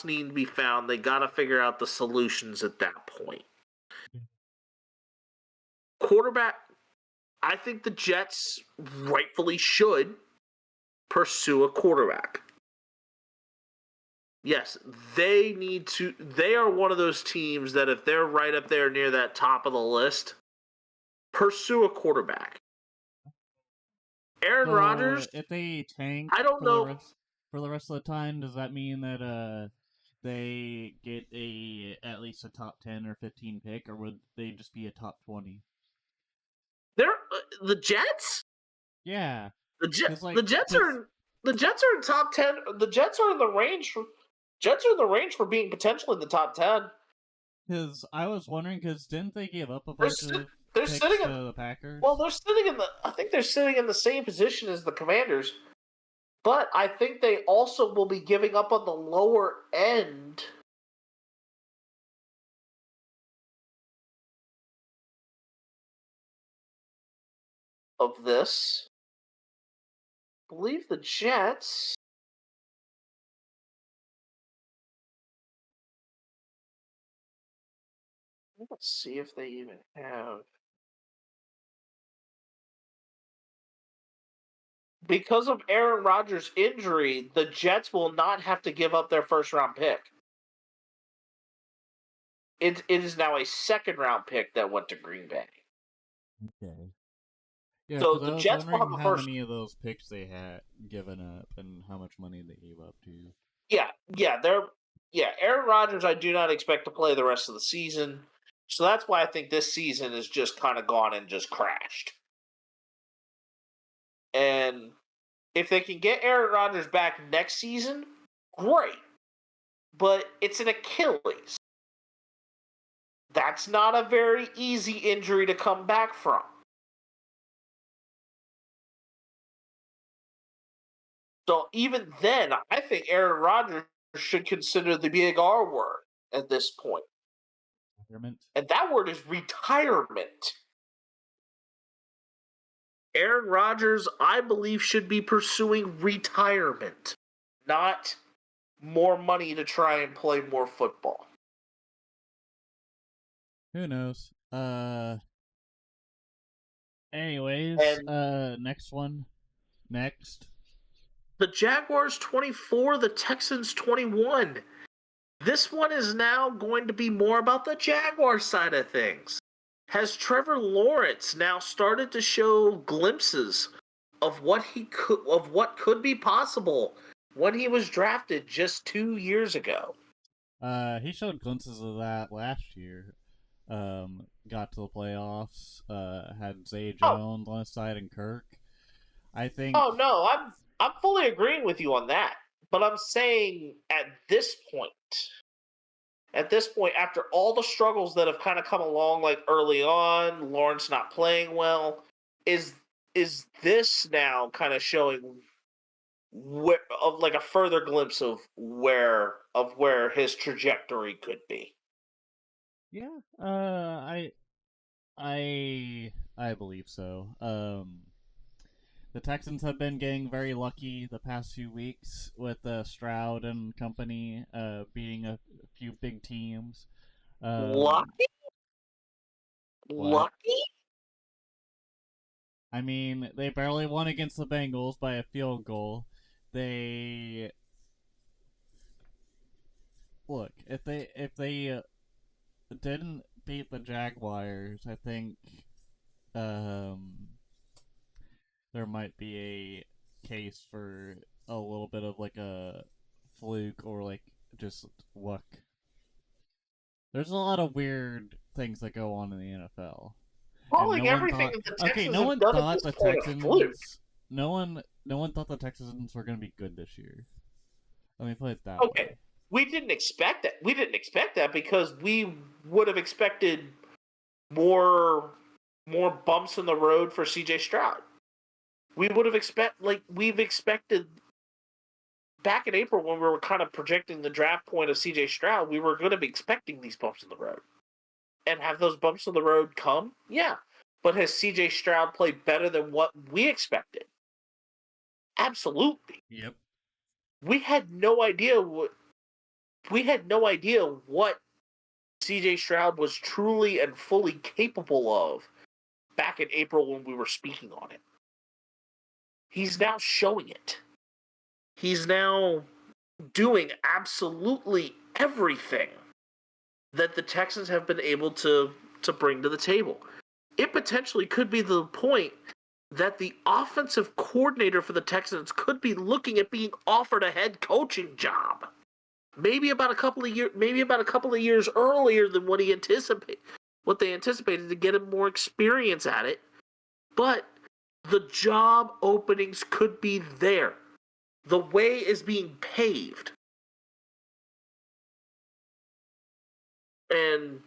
need to be found. They got to figure out the solutions at that point. Quarterback, I think the Jets rightfully should pursue a quarterback. Yes, they need to. They are one of those teams that if they're right up there near that top of the list, pursue a quarterback. Aaron Rodgers. If they tank, I don't know. For the rest of the time, does that mean that they get at least a top 10 or 15 pick, or would they just be a top 20? They're the Jets. Yeah, the Jets are in top 10. The Jets are in the range. Jets are in the range for being potentially in the top 10. Because I was wondering, because didn't they give up a bunch of picks to the Packers? Well, I think they're sitting in the same position as the Commanders, but I think they also will be giving up on the lower end of this. I believe the Jets. Let's see if they even have. because of Aaron Rodgers' injury, the Jets will not have to give up their first-round pick. It is now a second-round pick that went to Green Bay. Okay. Yeah, So because the I was Jets will wondering have a how first. many of those picks they had given up and how much money they gave up to. Aaron Rodgers, I do not expect to play the rest of the season. So that's why I think this season is just kind of gone and just crashed. And if they can get Aaron Rodgers back next season, great. But it's an Achilles. That's not a very easy injury to come back from. So even then, I think Aaron Rodgers should consider the big R word at this point. Retirement? And that word is retirement. Aaron Rodgers, I believe, should be pursuing retirement, not more money to try and play more football. Who knows? Anyways, And next one. Next. the Jaguars 24, the Texans 21. This one is now going to be more about the Jaguar side of things. Has Trevor Lawrence now started to show glimpses of what could be possible when he was drafted just 2 years ago? He showed glimpses of that last year. Got to the playoffs. Had Zay Jones on his side and Kirk. I think. Oh no, I'm fully agreeing with you on that. But I'm saying at this point, after all the struggles that have kind of come along, like early on, Lawrence not playing well, is this now kind of showing like a further glimpse of where his trajectory could be? Yeah. I believe so. The Texans have been getting very lucky the past few weeks with Stroud and company beating a few big teams. Lucky? What? Lucky? I mean, they barely won against the Bengals by a field goal. They look if they didn't beat the Jaguars, I think um there might be a case for a little bit of like a fluke or like just luck. There's a lot of weird things that go on in the NFL. And Calling no one everything thought that the Texans no have one done at thought this the point a fluke. Texans no one thought the Texans were going to be good this year. Let me put it that Okay. way. We didn't expect that. We didn't expect that because we would have expected more bumps in the road for CJ Stroud. We would have we've expected back in April when we were kind of projecting the draft point of CJ Stroud, we were going to be expecting these bumps in the road. And have those bumps in the road come? Yeah. But has CJ Stroud played better than what we expected? Absolutely. Yep. We had no idea what CJ Stroud was truly and fully capable of back in April when we were speaking on it. He's now showing it. He's now doing absolutely everything that the Texans have been able to bring to the table. It potentially could be the point that the offensive coordinator for the Texans could be looking at being offered a head coaching job. Maybe about a couple of years earlier than what they anticipated to get him more experience at it. But the job openings could be there. The way is being paved. And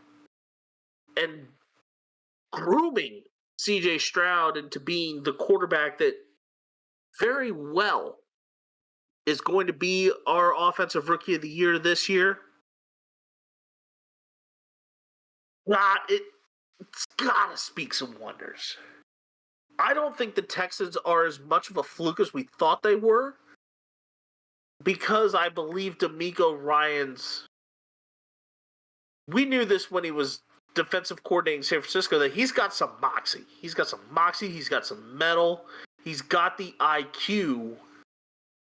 grooming CJ Stroud into being the quarterback that very well is going to be our offensive rookie of the year this year. It's gotta speak some wonders. I don't think the Texans are as much of a fluke as we thought they were, because I believe DeMeco Ryans. We knew this when he was defensive coordinator in San Francisco, that he's got some moxie. He's got some mettle. He's got the IQ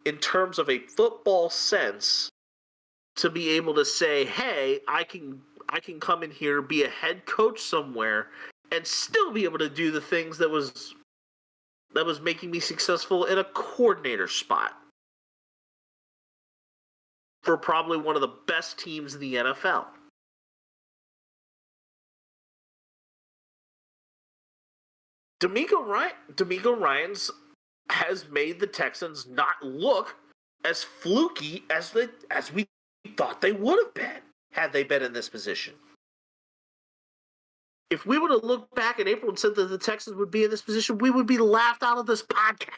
in terms of a football sense to be able to say, hey, I can come in here, be a head coach somewhere, and still be able to do the things that was making me successful in a coordinator spot for probably one of the best teams in the NFL. D'Amico Ryans has made the Texans not look as fluky as we thought they would have been had they been in this position. If we would have looked back in April and said that the Texans would be in this position, we would be laughed out of this podcast.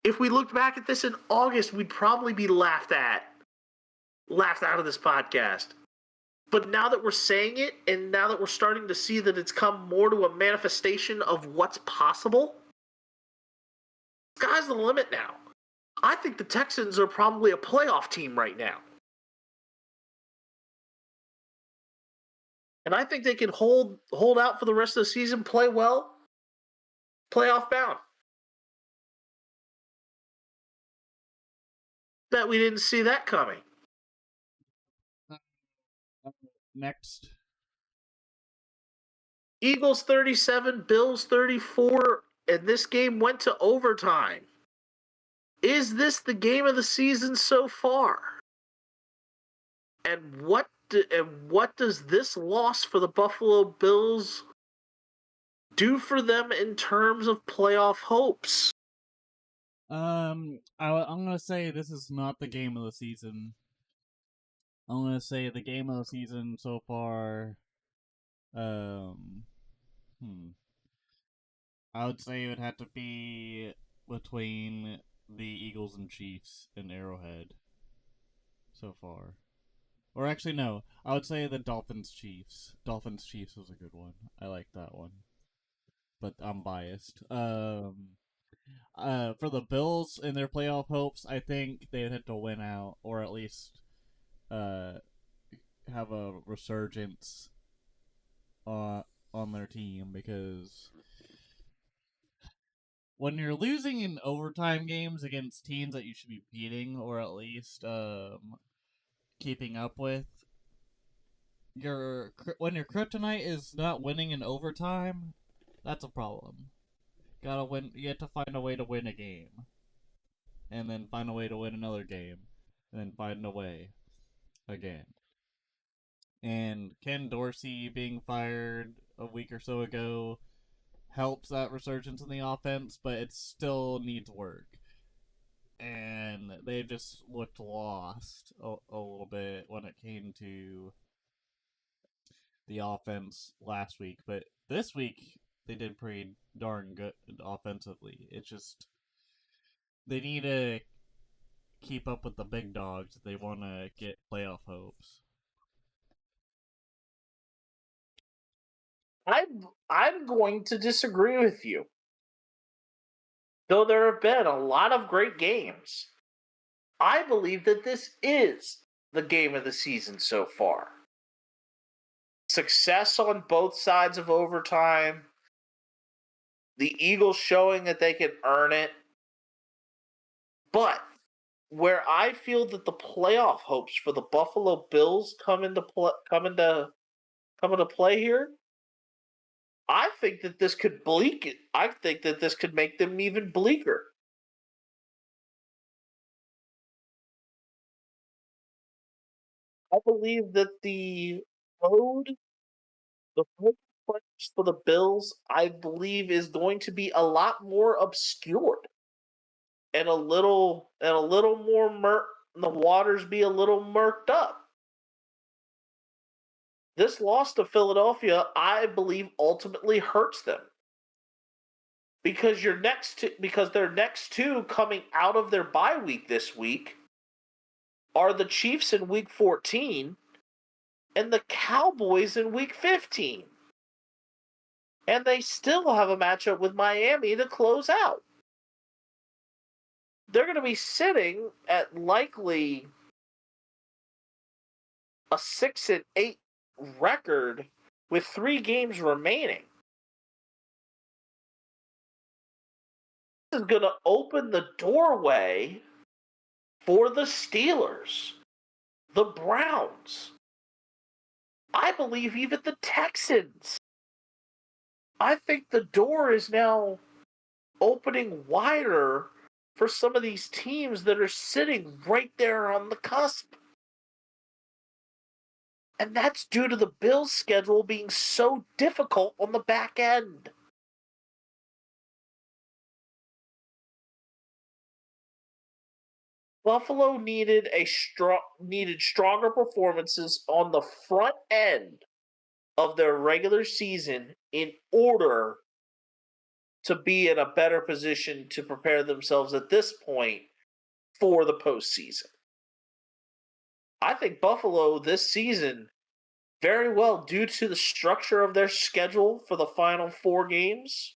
If we looked back at this in August, we'd probably be laughed out of this podcast. But now that we're saying it, and now that we're starting to see that it's come more to a manifestation of what's possible, sky's the limit now. I think the Texans are probably a playoff team right now. And I think they can hold out for the rest of the season, play well, playoff bound. Bet we didn't see that coming. Next. Eagles 37, Bills 34, and this game went to overtime. Is this the game of the season so far? And what does this loss for the Buffalo Bills do for them in terms of playoff hopes? I'm gonna say this is not the game of the season. I'm gonna say the game of the season so far. I would say it would have to be between the Eagles and Chiefs in Arrowhead so far. Or actually, no. I would say the Dolphins-Chiefs. Dolphins-Chiefs was a good one. I like that one. But I'm biased. For the Bills and their playoff hopes, I think they'd have to win out, or at least have a resurgence on their team, because when you're losing in overtime games against teams that you should be beating, or at least keeping up with, when your kryptonite is not winning in overtime, that's a problem. Gotta win. You have to find a way to win a game, and then find a way to win another game, and then find a way again. And Ken Dorsey being fired a week or so ago helps that resurgence in the offense, but it still needs work. And they just looked lost a little bit when it came to the offense last week. But this week, they did pretty darn good offensively. It's just they need to keep up with the big dogs if they want to get playoff hopes. I'm going to disagree with you. Though there have been a lot of great games, I believe that this is the game of the season so far. Success on both sides of overtime. The Eagles showing that they can earn it. But where I feel that the playoff hopes for the Buffalo Bills come into play here, I think that this could I think that this could make them even bleaker. I believe that the road players for the Bills, I believe, is going to be a lot more obscured and a little more the waters be a little murked up. This loss to Philadelphia, I believe, ultimately hurts them. Because their next two coming out of their bye week this week are the Chiefs in week 14 and the Cowboys in week 15. And they still have a matchup with Miami to close out. They're going to be sitting at likely a 6-8 record with 3 games remaining. is going to open the doorway for the Steelers, the Browns, I believe even the Texans. I think the door is now opening wider for some of these teams that are sitting right there on the cusp. And that's due to the Bills' schedule being so difficult on the back end. Buffalo needed stronger performances on the front end of their regular season in order to be in a better position to prepare themselves at this point for the postseason. I think Buffalo this season, very well due to the structure of their schedule for the final 4 games,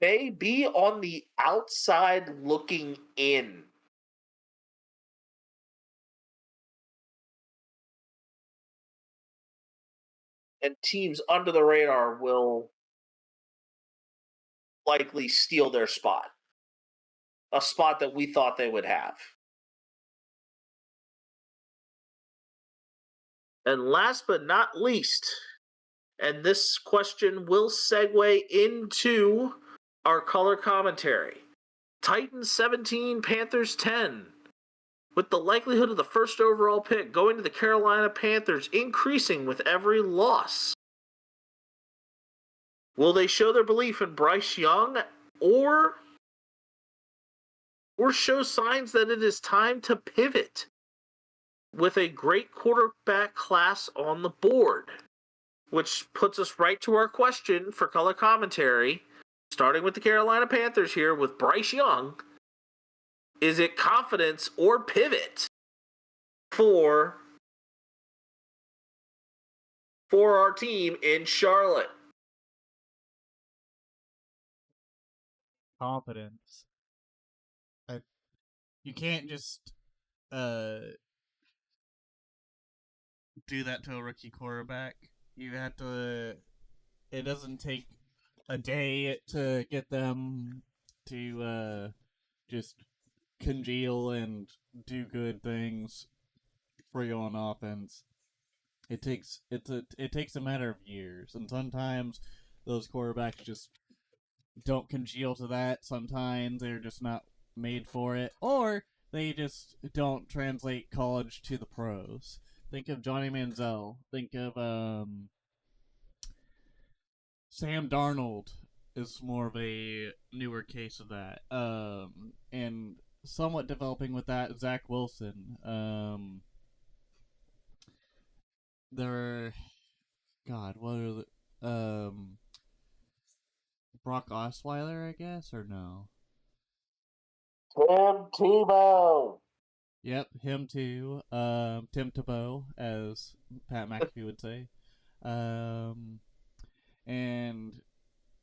may be on the outside looking in. And teams under the radar will likely steal their spot. A spot that we thought they would have. And last but not least, and this question will segue into our color commentary. Titans 17, Panthers 10. With the likelihood of the first overall pick going to the Carolina Panthers increasing with every loss, will they show their belief in Bryce Young or show signs that it is time to pivot with a great quarterback class on the board? Which puts us right to our question for color commentary, starting with the Carolina Panthers here with Bryce Young. Is it confidence or pivot for our team in Charlotte? Confidence. You can't just do that to a rookie quarterback. You have to. It doesn't take a day to get them to just congeal and do good things for you on offense. It takes a matter of years, and sometimes those quarterbacks just don't congeal to that. Sometimes they're just not made for it, or they just don't translate college to the pros. Think of Johnny Manziel. Think of Sam Darnold is more of a newer case of that. And somewhat developing with that, Zach Wilson. There, God, what are the Brock Osweiler, I guess, or no? Tim Tebow. Yep, him too. Tim Tebow, as Pat McAfee would say. Um, and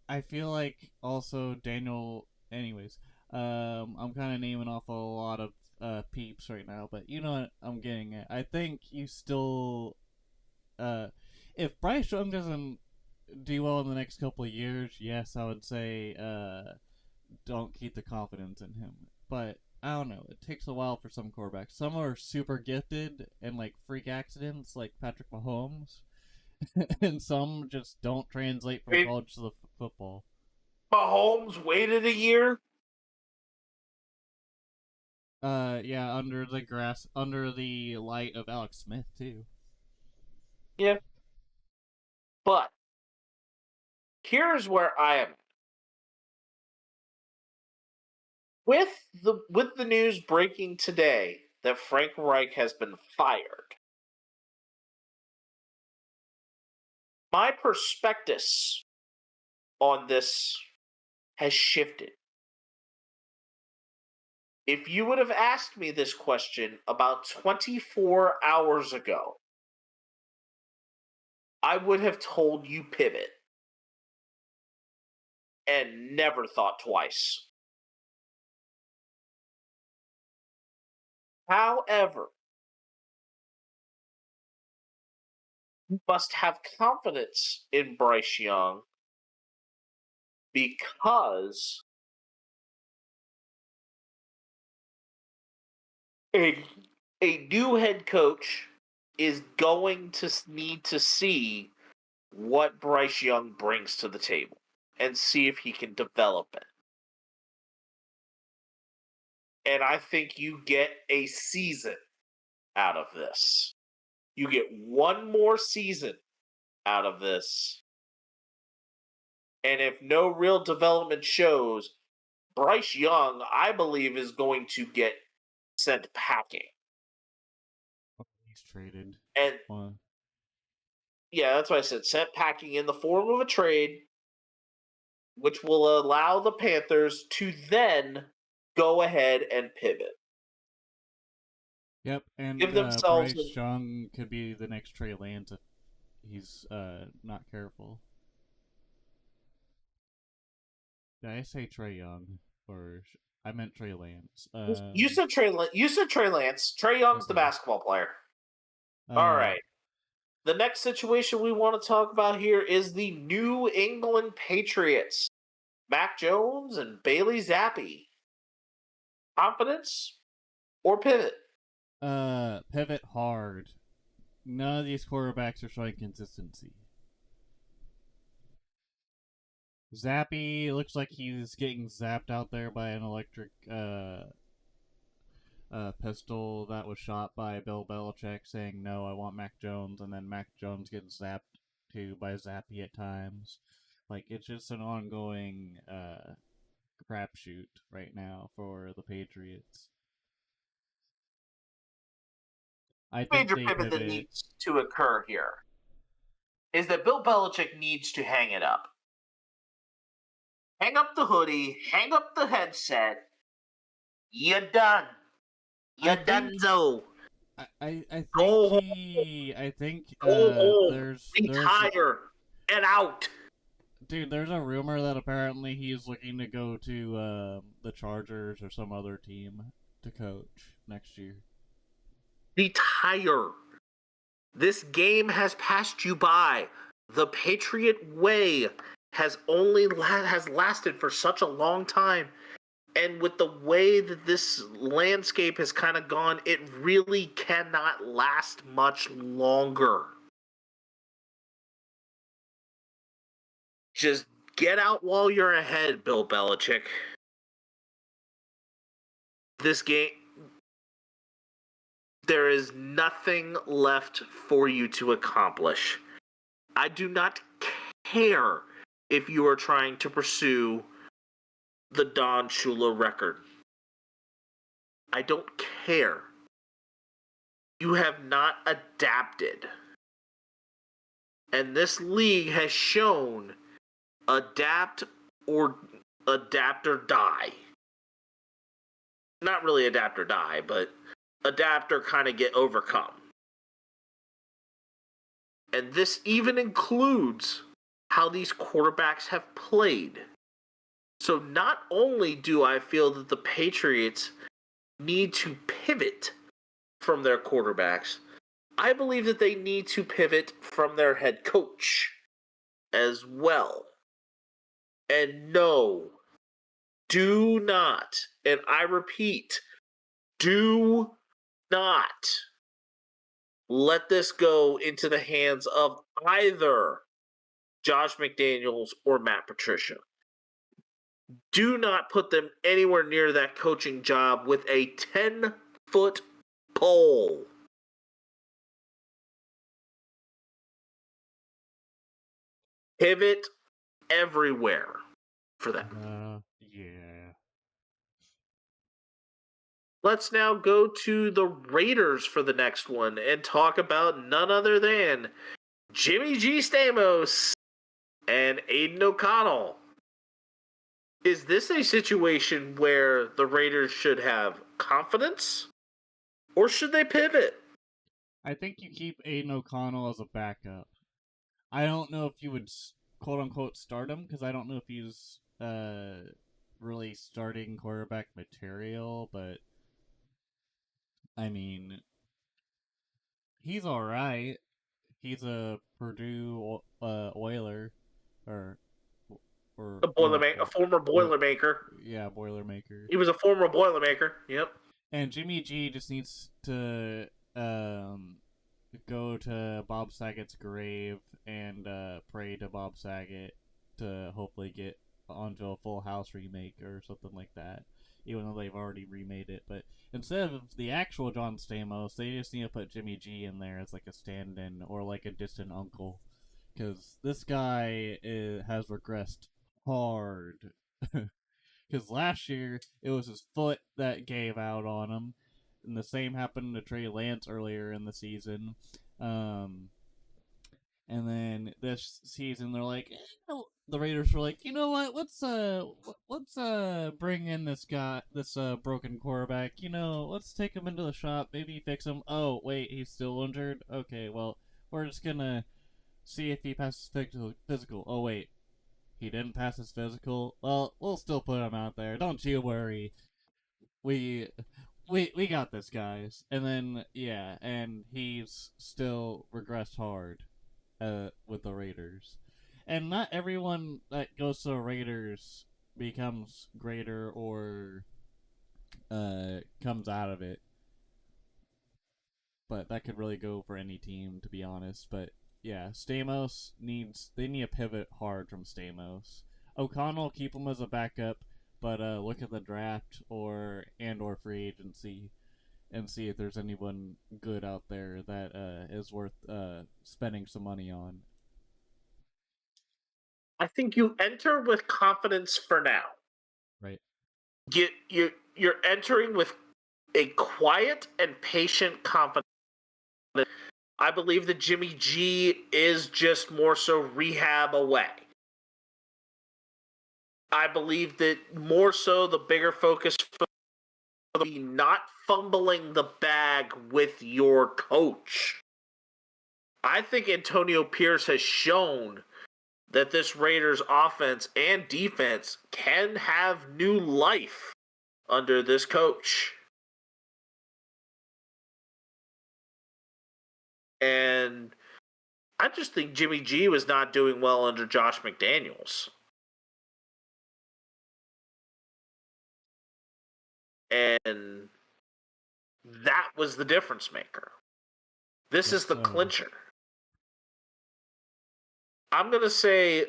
I feel like also Daniel. Anyways, I'm kind of naming off a lot of peeps right now, but you know what I'm getting at. I think you still, if Bryce Young doesn't do well in the next couple of years, yes, I would say don't keep the confidence in him. But I don't know. It takes a while for some quarterbacks. Some are super gifted and like freak accidents, like Patrick Mahomes, and some just don't translate from college to the football. Mahomes waited a year. Yeah, under the light of Alex Smith too. Yeah. But here's where I am. With the news breaking today that Frank Reich has been fired, my perspectives on this has shifted. If you would have asked me this question about 24 hours ago, I would have told you pivot and never thought twice. However, You must have confidence in Bryce Young because a, a new head coach is going to need to see what Bryce Young brings to the table and see if he can develop it. And I think you get a season out of this. You get one more season out of this. And if no real development shows, Bryce Young, I believe, is going to get sent packing. He's traded. And yeah, that's what I said. Sent packing in the form of a trade, which will allow the Panthers to then go ahead and pivot. Yep, and Give themselves Bryce Young could be the next Trey Lance if he's not careful. Did I say Trey Young? Or I meant Trey Lance. You said Trey. You said Trey Lance. Trey Young's the basketball player. All right. The next situation we want to talk about here is the New England Patriots. Mac Jones and Bailey Zappi. Confidence or pivot? Pivot hard. None of these quarterbacks are showing consistency. Zappy looks like he's getting zapped out there by an electric pistol that was shot by Bill Belichick saying, no, I want Mac Jones, and then Mac Jones gets zapped too by Zappy at times. Like, it's just an ongoing crapshoot right now for the Patriots. I think Major pivot that needs to occur here is that Bill Belichick needs to hang it up. Hang up the hoodie, hang up the headset. You're done. You're donezo. I think Go there's retire and out. Dude, there's a rumor that apparently he's looking to go to the Chargers or some other team to coach next year. Retire. This game has passed you by. The Patriot way has lasted for such a long time. And with the way that this landscape has kind of gone, it really cannot last much longer. Just get out while you're ahead, Bill Belichick. This game, there is nothing left for you to accomplish. I do not care if you are trying to pursue the Don Shula record. I don't care. You have not adapted. And this league has shown adapt or die. Not really adapt or die, but adapt or kind of get overcome. And this even includes how these quarterbacks have played. So not only do I feel that the Patriots need to pivot from their quarterbacks, I believe that they need to pivot from their head coach as well. And no, do not, and I repeat, do not let this go into the hands of either Josh McDaniels or Matt Patricia. Do not put them anywhere near that coaching job with a 10-foot pole. Pivot everywhere for that. Yeah. Let's now go to the Raiders for the next one and talk about none other than Jimmy G. Stamos and Aiden O'Connell. Is this a situation where the Raiders should have confidence, or should they pivot? I think you keep Aiden O'Connell as a backup. I don't know if you would quote-unquote start him, because I don't know if he's really starting quarterback material, but I mean, he's alright. he's a Purdue Oiler, or A former Boilermaker. Yeah, Boilermaker. He was a former Boilermaker. Yep. And Jimmy G just needs to go to Bob Saget's grave and pray to Bob Saget to hopefully get onto a Full House remake or something like that. Even though they've already remade it, but instead of the actual John Stamos, they just need to put Jimmy G in there as like a stand-in or like a distant uncle, because this guy has regressed hard. Because last year it was his foot that gave out on him, and the same happened to Trey Lance earlier in the season. And then this season they're like, the Raiders were like, you know what? Let's bring in this guy, this broken quarterback. You know, let's take him into the shop, maybe fix him. Oh wait, he's still injured. Okay, well we're just gonna see if he passes physical. Oh wait, he didn't pass his physical. Well, we'll still put him out there. Don't you worry. We we got this, guys. And then yeah, and he's still regressed hard with the Raiders. And not everyone that goes to the Raiders becomes greater or comes out of it. But that could really go for any team, to be honest. But yeah, they need a pivot hard from Stamos. O'Connell, keep him as a backup, but look at the draft or free agency and see if there's anyone good out there that is worth spending some money on. I think you enter with confidence for now. Right. You're entering with a quiet and patient confidence. I believe that Jimmy G is just more so rehab away. I believe that more so the bigger focus for not fumbling the bag with your coach. I think Antonio Pierce has shown that this Raiders offense and defense can have new life under this coach. And I just think Jimmy G was not doing well under Josh McDaniels. And that was the difference maker. This is the clincher. I'm going to say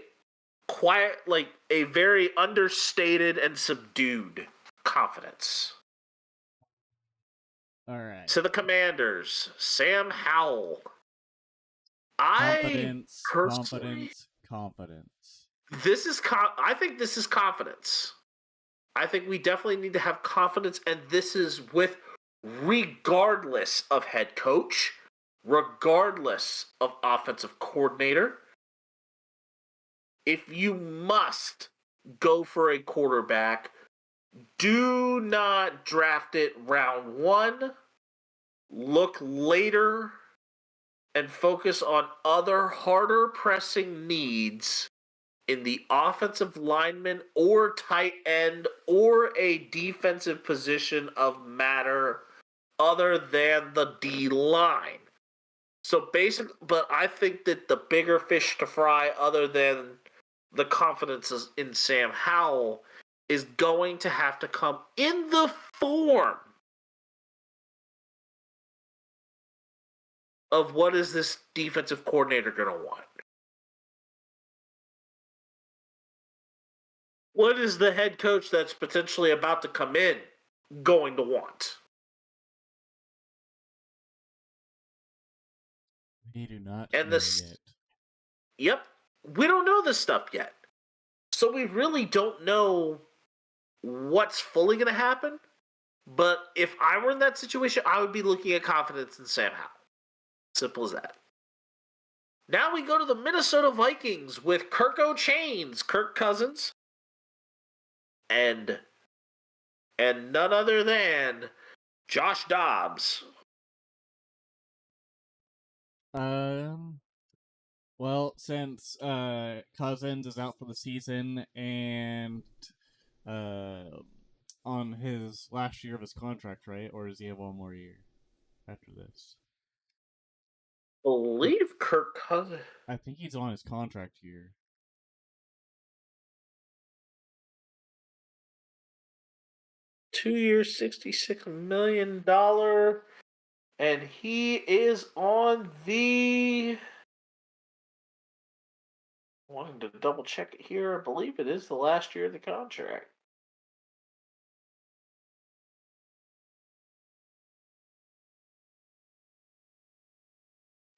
quiet, like a very understated and subdued confidence. All right. To the Commanders, Sam Howell. Confidence. I think this is confidence. I think we definitely need to have confidence, and this is with regardless of head coach, regardless of offensive coordinator. If you must go for a quarterback, do not draft it round 1. Look later and focus on other harder pressing needs in the offensive lineman or tight end or a defensive position of matter other than the D line. So but I think that the bigger fish to fry other than the confidence in Sam Howell is going to have to come in the form of what is this defensive coordinator going to want? What is the head coach that's potentially about to come in going to want? We do not And know yet. Yep. We don't know this stuff yet. So we really don't know what's fully going to happen. But if I were in that situation, I would be looking at confidence in Sam Howell. Simple as that. Now we go to the Minnesota Vikings with Kirk O'Chains, Kirk Cousins, and none other than Josh Dobbs. Well, since Cousins is out for the season and on his last year of his contract, right? Or does he have one more year after this? believe Kirk Cousins. I think he's on his contract here. $2 years, $66 million. And he is on the. Wanting to double check it here. I believe it is the last year of the contract.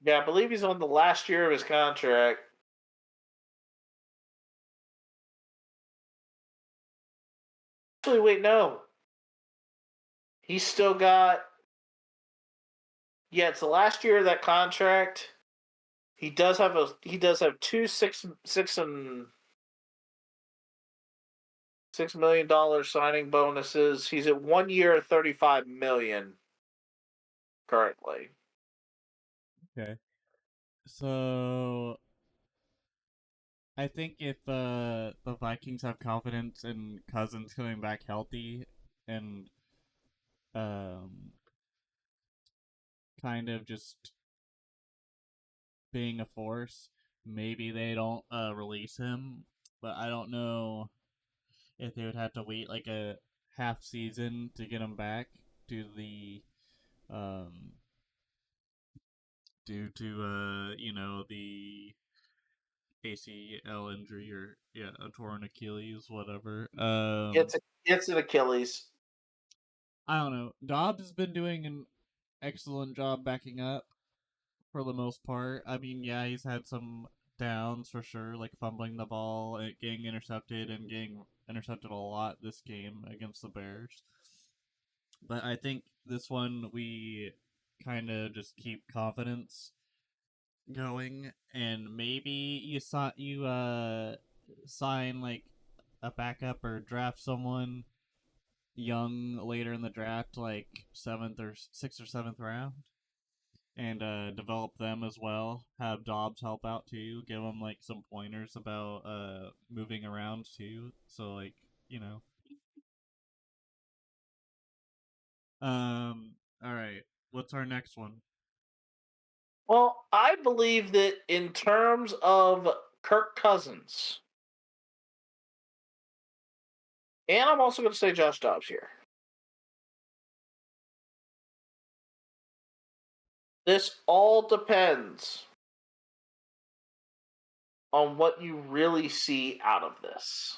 Yeah, I believe he's on the last year of his contract. Actually, wait, no. He's still got. Yeah, it's the last year of that contract. He does have two $6 million signing bonuses. He's at 1 year, $35 million currently. Okay. So I think if the Vikings have confidence in Cousins coming back healthy and kind of just being a force, maybe they don't release him. But I don't know if they would have to wait like a half season to get him back due to the the ACL injury or a torn Achilles, whatever. It's an Achilles. I don't know. Dobbs has been doing an excellent job backing up for the most part. I mean, yeah, he's had some downs for sure, like fumbling the ball, getting intercepted, and getting intercepted a lot this game against the Bears. But I think this one we kind of just keep confidence going, and maybe sign like a backup or draft someone young later in the draft, like sixth or seventh round, and develop them as well. Have Dobbs help out too. Give him like some pointers about moving around too. So like you know. All right. What's our next one? Well, I believe that in terms of Kirk Cousins, and I'm also going to say Josh Dobbs here. This all depends on what you really see out of this.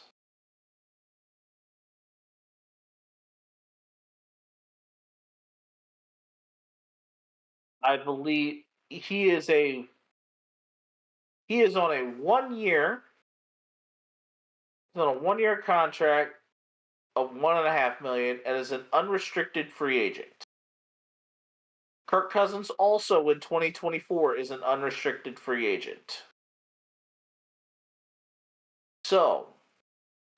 I believe he is on a 1 year. He's on a 1 year contract of $1.5 million and is an unrestricted free agent. Kirk Cousins also in 2024 is an unrestricted free agent. So,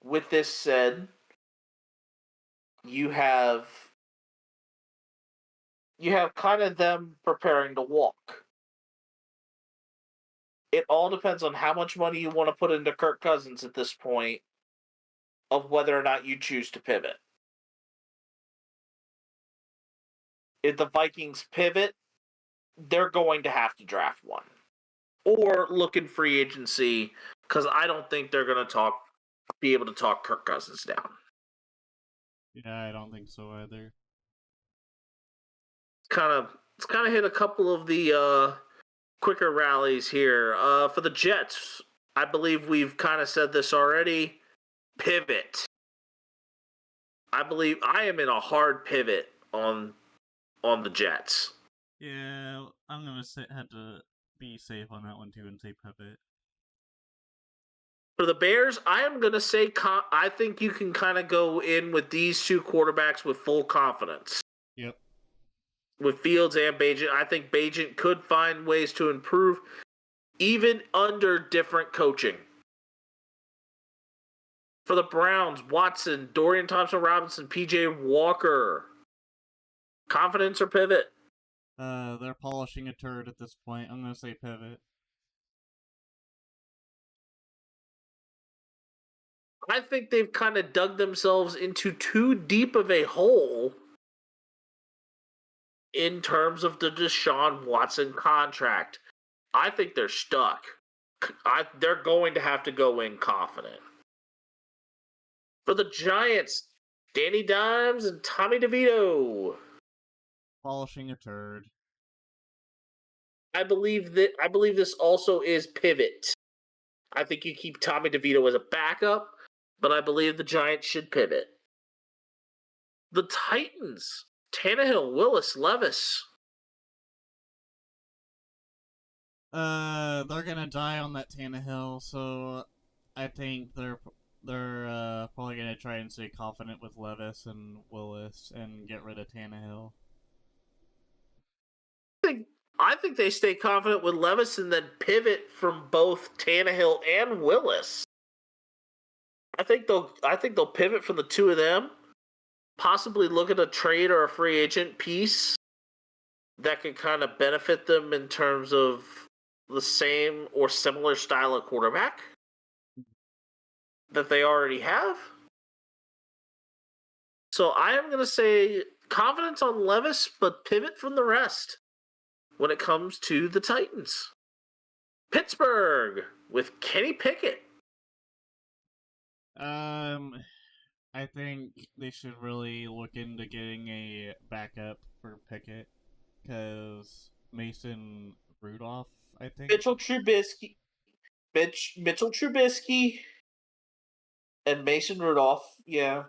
with this said, you have kind of them preparing to walk. It all depends on how much money you want to put into Kirk Cousins at this point, of whether or not you choose to pivot. If the Vikings pivot, they're going to have to draft one. Or look in free agency, because I don't think they're going to be able to talk Kirk Cousins down. Yeah, I don't think so either. It's kind of hit a couple of the quicker rallies here. For the Jets, I believe we've kind of said this already. Pivot. I believe I am in a hard pivot on the Jets. Yeah, I'm gonna have to be safe on that one too and say pivot. For the Bears, I am going to say I think you can kind of go in with these two quarterbacks with full confidence. Yep. With Fields and Bagent, I think Bagent could find ways to improve even under different coaching. For the Browns, Watson, Dorian Thompson-Robinson, P.J. Walker. Confidence or pivot? They're polishing a turd at this point. I'm gonna say pivot. I think they've kind of dug themselves into too deep of a hole in terms of the Deshaun Watson contract. I think they're stuck. They're going to have to go in confident. For the Giants, Danny Dimes and Tommy DeVito. Polishing a turd. I believe this also is pivot. I think you keep Tommy DeVito as a backup, but I believe the Giants should pivot. The Titans, Tannehill, Willis, Levis. They're gonna die on that Tannehill, so I think they're probably gonna try and stay confident with Levis and Willis and get rid of Tannehill. I think they stay confident with Levis and then pivot from both Tannehill and Willis. I think they'll pivot from the two of them. Possibly look at a trade or a free agent piece that could kind of benefit them in terms of the same or similar style of quarterback that they already have. So I am going to say confidence on Levis, but pivot from the rest when it comes to the Titans. Pittsburgh with Kenny Pickett. I think they should really look into getting a backup for Pickett, because Mason Rudolph, I think. Mitchell Trubisky, and Mason Rudolph. Yeah.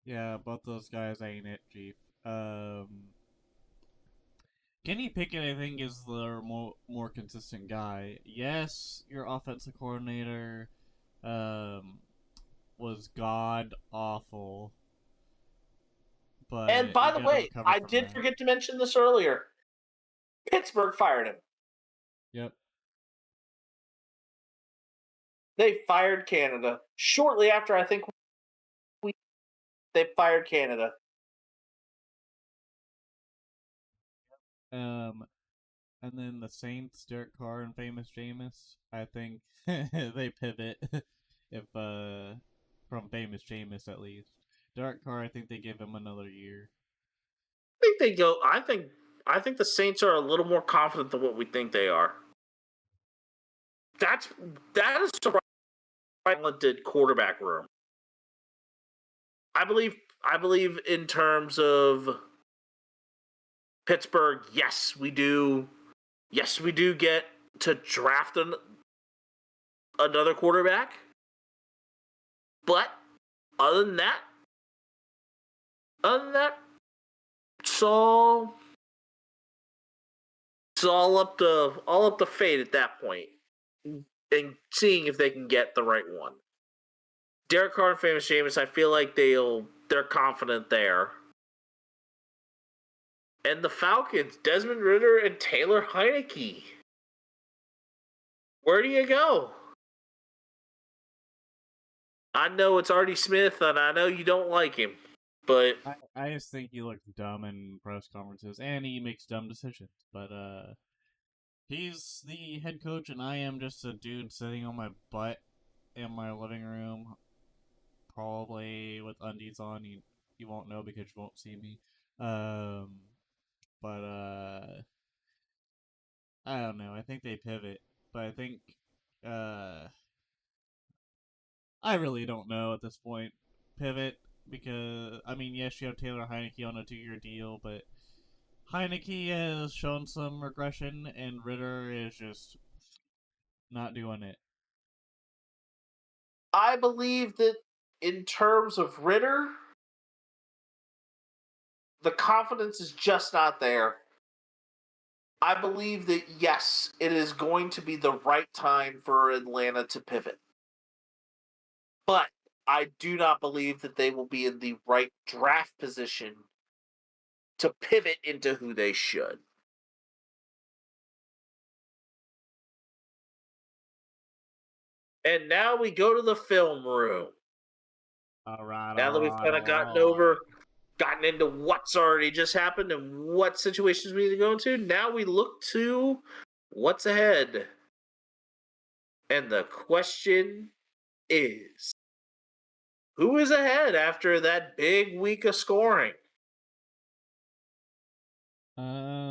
Yeah, both those guys ain't it, Chief. Kenny Pickett, I think, is the more consistent guy. Yes, your offensive coordinator was god awful. But And by the way, I did forget to mention this earlier. Pittsburgh fired him. Yep. They fired Canada. Shortly after, I think, they fired Canada. And then the Saints, Derek Carr and Famous Jameis, I think they pivot if from Famous Jameis at least. Derek Carr, I think they give him another year. I think they go. I think the Saints are a little more confident than what we think they are. That is the talented quarterback room. I believe in terms of Pittsburgh. Yes, we do. Yes, we do get to draft another quarterback. But other than that, it's all up to fate at that point, and seeing if they can get the right one. Derek Carr and Famous Jameis, I feel like they're confident there. And the Falcons, Desmond Ridder and Taylor Heineke. Where do you go? I know it's Artie Smith, and I know you don't like him, but I just think he looks dumb in press conferences, and he makes dumb decisions. But he's the head coach, and I am just a dude sitting on my butt in my living room, probably with undies on. You won't know because you won't see me. But I don't know. I think they pivot, but I think I really don't know at this point. Pivot, because I mean, yes, you have Taylor Heineke on a 2-year deal, but Heineke has shown some regression, and Ridder is just not doing it. I believe that in terms of Ridder, the confidence is just not there. I believe that, yes, it is going to be the right time for Atlanta to pivot. But I do not believe that they will be in the right draft position to pivot into who they should. And now we go to the film room. All right. Now that we've kind of gotten into what's already just happened and what situations we need to go into, now we look to what's ahead. And the question is, who is ahead after that big week of scoring?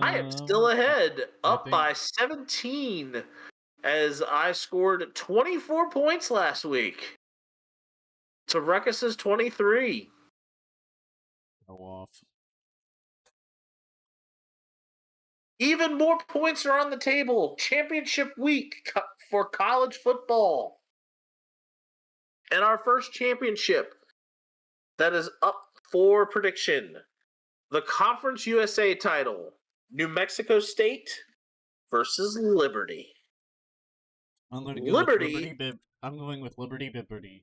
I am still ahead, up think- by 17, as I scored 24 points last week to Ruckus's 23. Go off. Even more points are on the table. Championship week for college football. And our first championship that is up for prediction. The Conference USA title. New Mexico State versus Liberty. I'm going to go Liberty- with Liberty Bib. I'm going with Liberty Bibberty.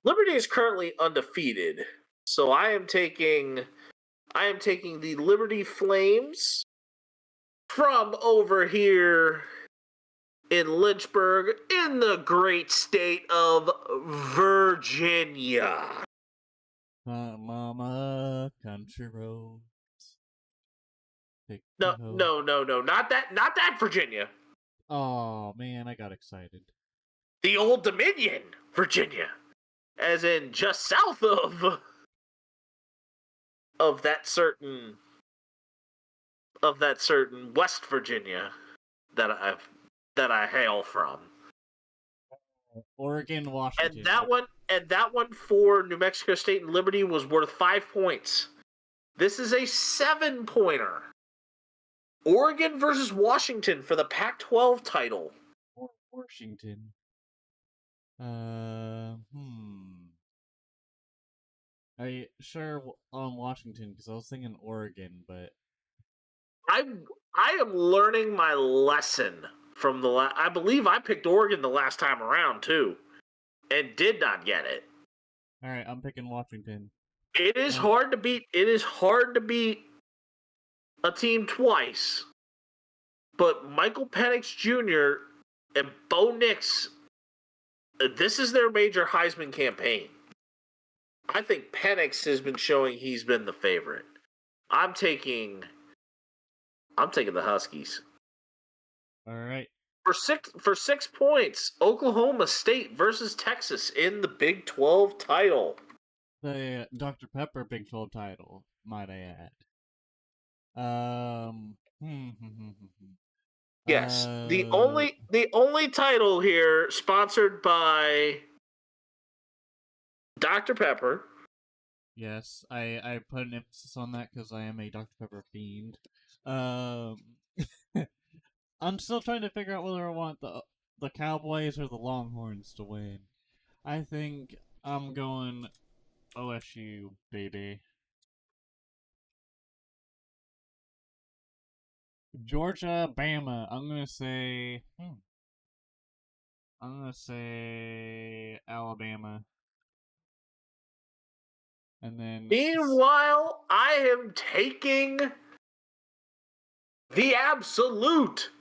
Liberty is currently undefeated. So I am taking the Liberty Flames from over here in Lynchburg in the great state of Virginia. Mama, country roads. No, not that Virginia. Oh man, I got excited. The Old Dominion, Virginia. As in just south of that certain West Virginia that I hail from. Oregon, Washington. And that one for New Mexico State and Liberty was worth 5 points. This is a 7-pointer. Oregon versus Washington for the Pac-12 title. Washington. On Washington because I was thinking Oregon, but I am learning my lesson from I believe I picked Oregon the last time around too, and did not get it. all right, I'm picking Washington. It is hard to beat. It is hard to beat a team twice, but Michael Penix Jr. and Bo Nix, this is their major Heisman campaign. I think Penix has been showing he's been the favorite. I'm taking the Huskies. All right. For 6 points, Oklahoma State versus Texas in the Big 12 title. The Dr. Pepper Big 12 title, might I add. Yes, the only title here sponsored by Dr. Pepper. Yes, I put an emphasis on that because I am a Dr. Pepper fiend. I'm still trying to figure out whether I want the Cowboys or the Longhorns to win. I think I'm going OSU, baby. Georgia, Bama. I'm gonna say Alabama. And then Meanwhile, I am taking the absolute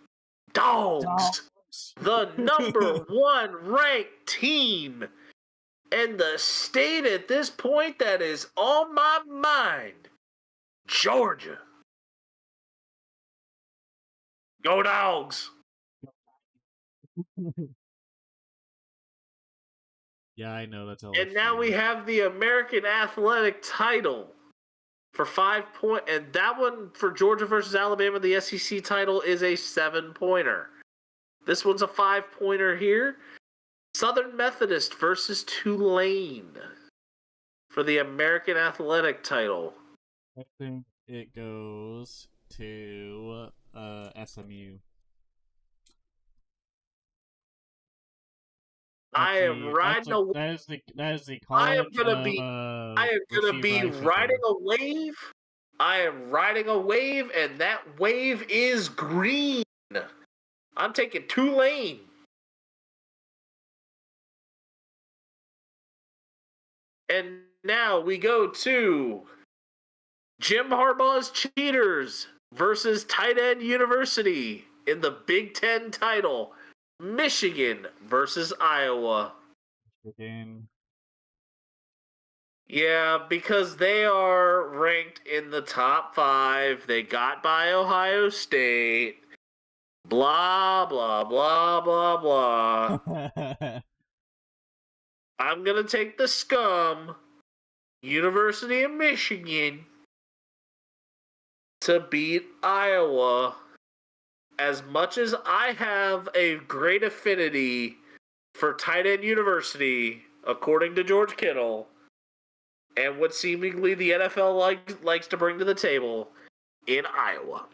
dogs. The number 1 ranked team in the state at this point that is on my mind. Georgia. Go Dogs. Yeah, I know that's And now we have the American Athletic title for 5 points. And that one for Georgia versus Alabama, the SEC title, is a 7-pointer. This one's a 5-pointer here. Southern Methodist versus Tulane for the American Athletic title. I think it goes to SMU. I am riding a. That is the I am college. gonna be riding a wave. I am riding a wave, and that wave is green. I'm taking Tulane. And now we go to Jim Harbaugh's Cheaters versus Tight End University in the Big Ten title. Michigan versus Iowa. Again. Yeah, because they are ranked in the top 5. They got by Ohio State. Blah, blah, blah, blah, blah. I'm going to take the scum, University of Michigan, to beat Iowa. As much as I have a great affinity for Tight End University, according to George Kittle, and what seemingly the NFL likes to bring to the table in Iowa.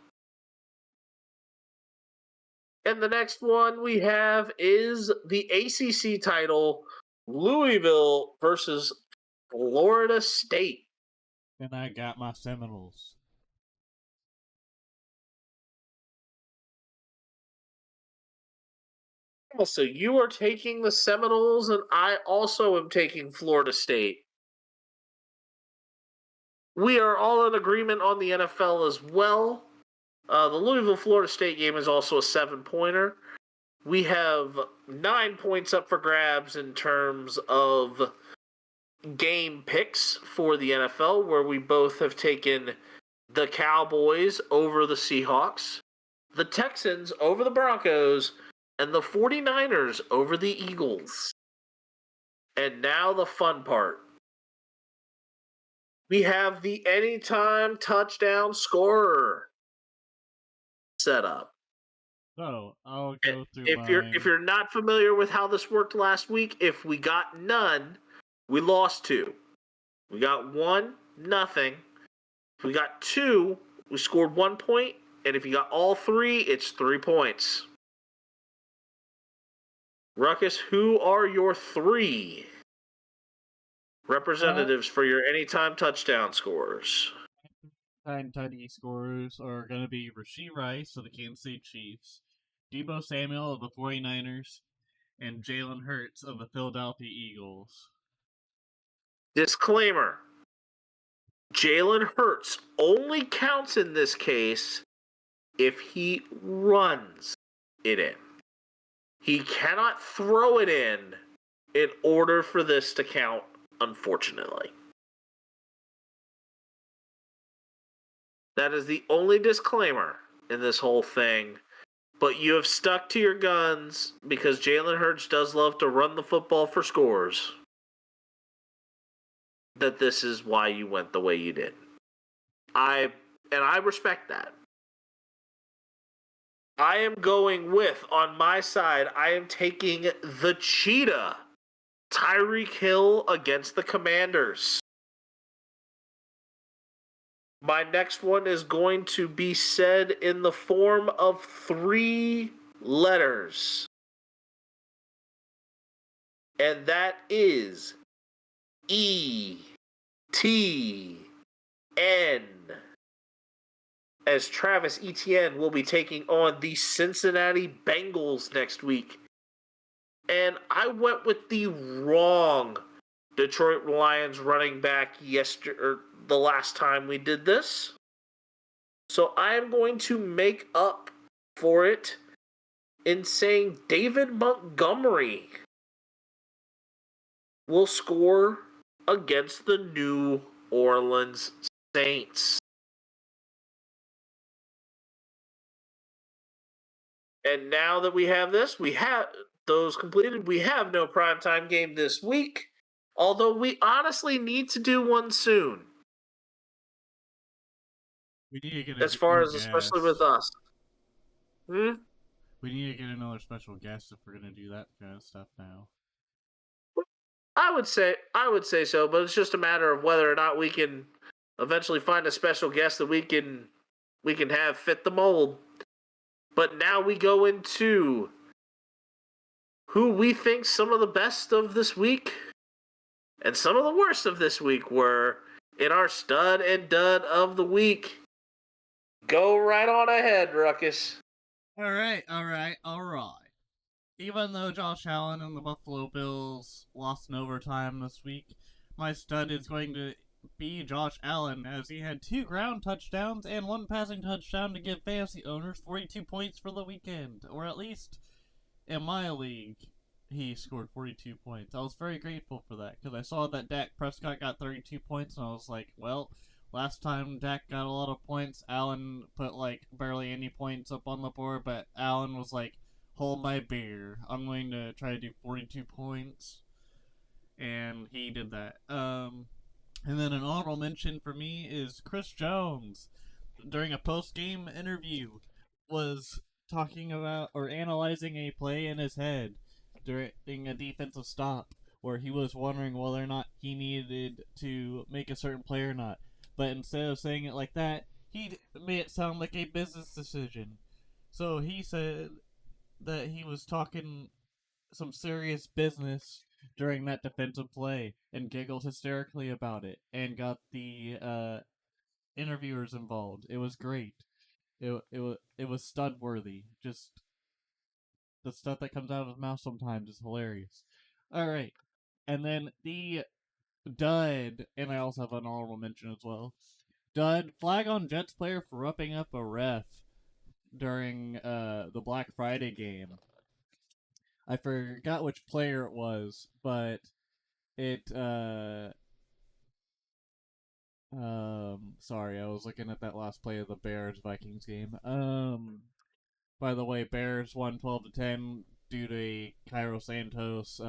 And the next one we have is the ACC title, Louisville versus Florida State. And I got my Seminoles. So you are taking the Seminoles, and I also am taking Florida State. We are all in agreement on the NFL as well. The Louisville-Florida State game is also a 7-pointer. We have 9 points up for grabs in terms of game picks for the NFL, where we both have taken the Cowboys over the Seahawks, the Texans over the Broncos, and the 49ers over the Eagles. And now the fun part. We have the anytime touchdown scorer set up. So I'll go through If you're not familiar with how this worked last week, if we got none, we lost 2. We got 1, nothing. If we got 2, we scored 1 point, and if you got all 3, it's 3 points. Ruckus, who are your 3 representatives for your anytime touchdown scorers? Tiny scorers are going to be Rashee Rice of the Kansas City Chiefs, Deebo Samuel of the 49ers, and Jalen Hurts of the Philadelphia Eagles. Disclaimer. Jalen Hurts only counts in this case if he runs it in. He cannot throw it in order for this to count, unfortunately. That is the only disclaimer in this whole thing. But you have stuck to your guns because Jalen Hurts does love to run the football for scores. That this is why you went the way you did. I respect that. I am going with, on my side, I am taking the Cheetah, Tyreek Hill against the Commanders. My next one is going to be said in the form of 3 letters. And that is E-T-N. As Travis Etienne will be taking on the Cincinnati Bengals next week. And I went with the wrong Detroit Lions running back the last time we did this. So I am going to make up for it in saying David Montgomery will score against the New Orleans Saints. And now that we have this, we have those completed. We have no primetime game this week, although we honestly need to do one soon. We need to get as far as especially with us. We need to get another special guest if we're gonna do that kind of stuff now. I would say so, but it's just a matter of whether or not we can eventually find a special guest that we can have fit the mold. But now we go into who we think some of the best of this week and some of the worst of this week were in our stud and dud of the week. Go right on ahead, Ruckus. All right. Even though Josh Allen and the Buffalo Bills lost in overtime this week, my stud is going to be Josh Allen, as he had 2 ground touchdowns and 1 passing touchdown to give fantasy owners 42 points for the weekend. Or at least, in my league, he scored 42 points. I was very grateful for that, because I saw that Dak Prescott got 32 points, and I was like, well, last time Dak got a lot of points, Allen put, barely any points up on the board, but Allen was like, hold my beer. I'm going to try to do 42 points. And he did that. And then an honorable mention for me is Chris Jones, during a post-game interview, was talking about or analyzing a play in his head during a defensive stop where he was wondering whether or not he needed to make a certain play or not. But instead of saying it like that, he made it sound like a business decision. So he said that he was talking some serious business during that defensive play and giggled hysterically about it and got the interviewers involved. It was great. It was stud worthy. Just the stuff that comes out of his mouth sometimes is hilarious. All right, and then the dud, and I also have an honorable mention as well. Dud, flag on Jets player for roughing up a ref during the Black Friday game. I forgot which player it was, but it sorry, I was looking at that last play of the Bears Vikings game. By the way, Bears won 12-10 due to a Cairo Santos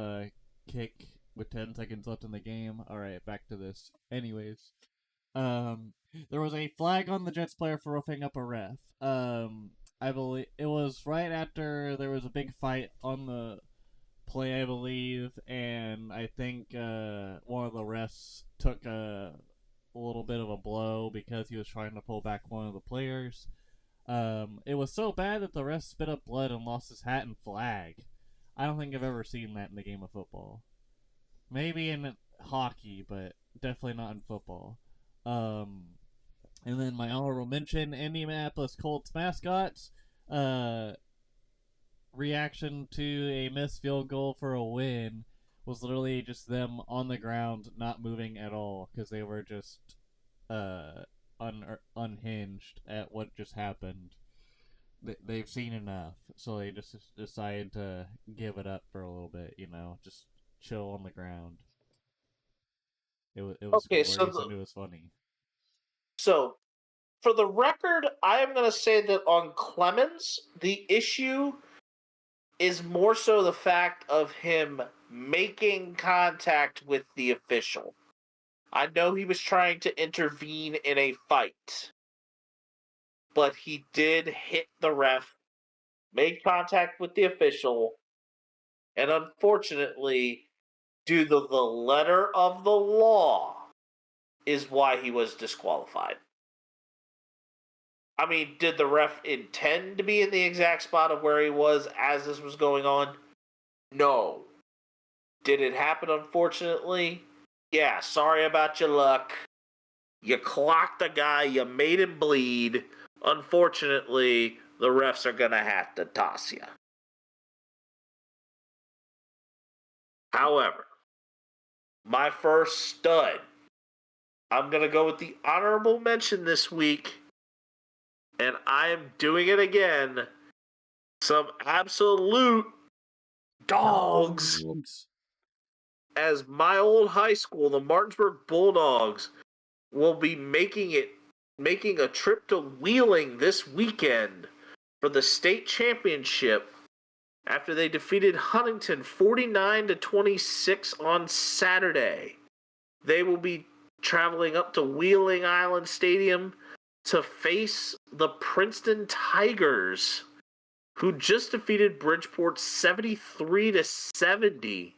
kick with 10 seconds left in the game. All right, back to this. Anyways, there was a flag on the Jets player for roughing up a ref. I believe it was right after there was a big fight on the play, I believe, and I think one of the refs took a little bit of a blow because he was trying to pull back one of the players. It was so bad that the ref spit up blood and lost his hat and flag. I don't think I've ever seen that in the game of football. Maybe in hockey, but definitely not in football. And then my honorable mention, Indianapolis Colts mascots. Reaction to a missed field goal for a win was literally just them on the ground, not moving at all, because they were just unhinged at what just happened. They've seen enough, so they just decided to give it up for a little bit, just chill on the ground. It was Okay, glorious and it was funny. So, for the record, I am going to say that on Clemens, the issue is more so the fact of him making contact with the official. I know he was trying to intervene in a fight, but he did hit the ref, made contact with the official, and unfortunately, due to the letter of the law, is why he was disqualified. I mean, did the ref intend to be in the exact spot of where he was as this was going on? No. Did it happen, unfortunately? Yeah, sorry about your luck. You clocked the guy, you made him bleed. Unfortunately, the refs are going to have to toss you. However, my first stud, I'm going to go with the honorable mention this week, and I am doing it again. Some absolute dogs. As my old high school, the Martinsburg Bulldogs, will be making a trip to Wheeling this weekend for the state championship after they defeated Huntington 49-26 on Saturday. They will be traveling up to Wheeling Island Stadium to face the Princeton Tigers, who just defeated Bridgeport 73-70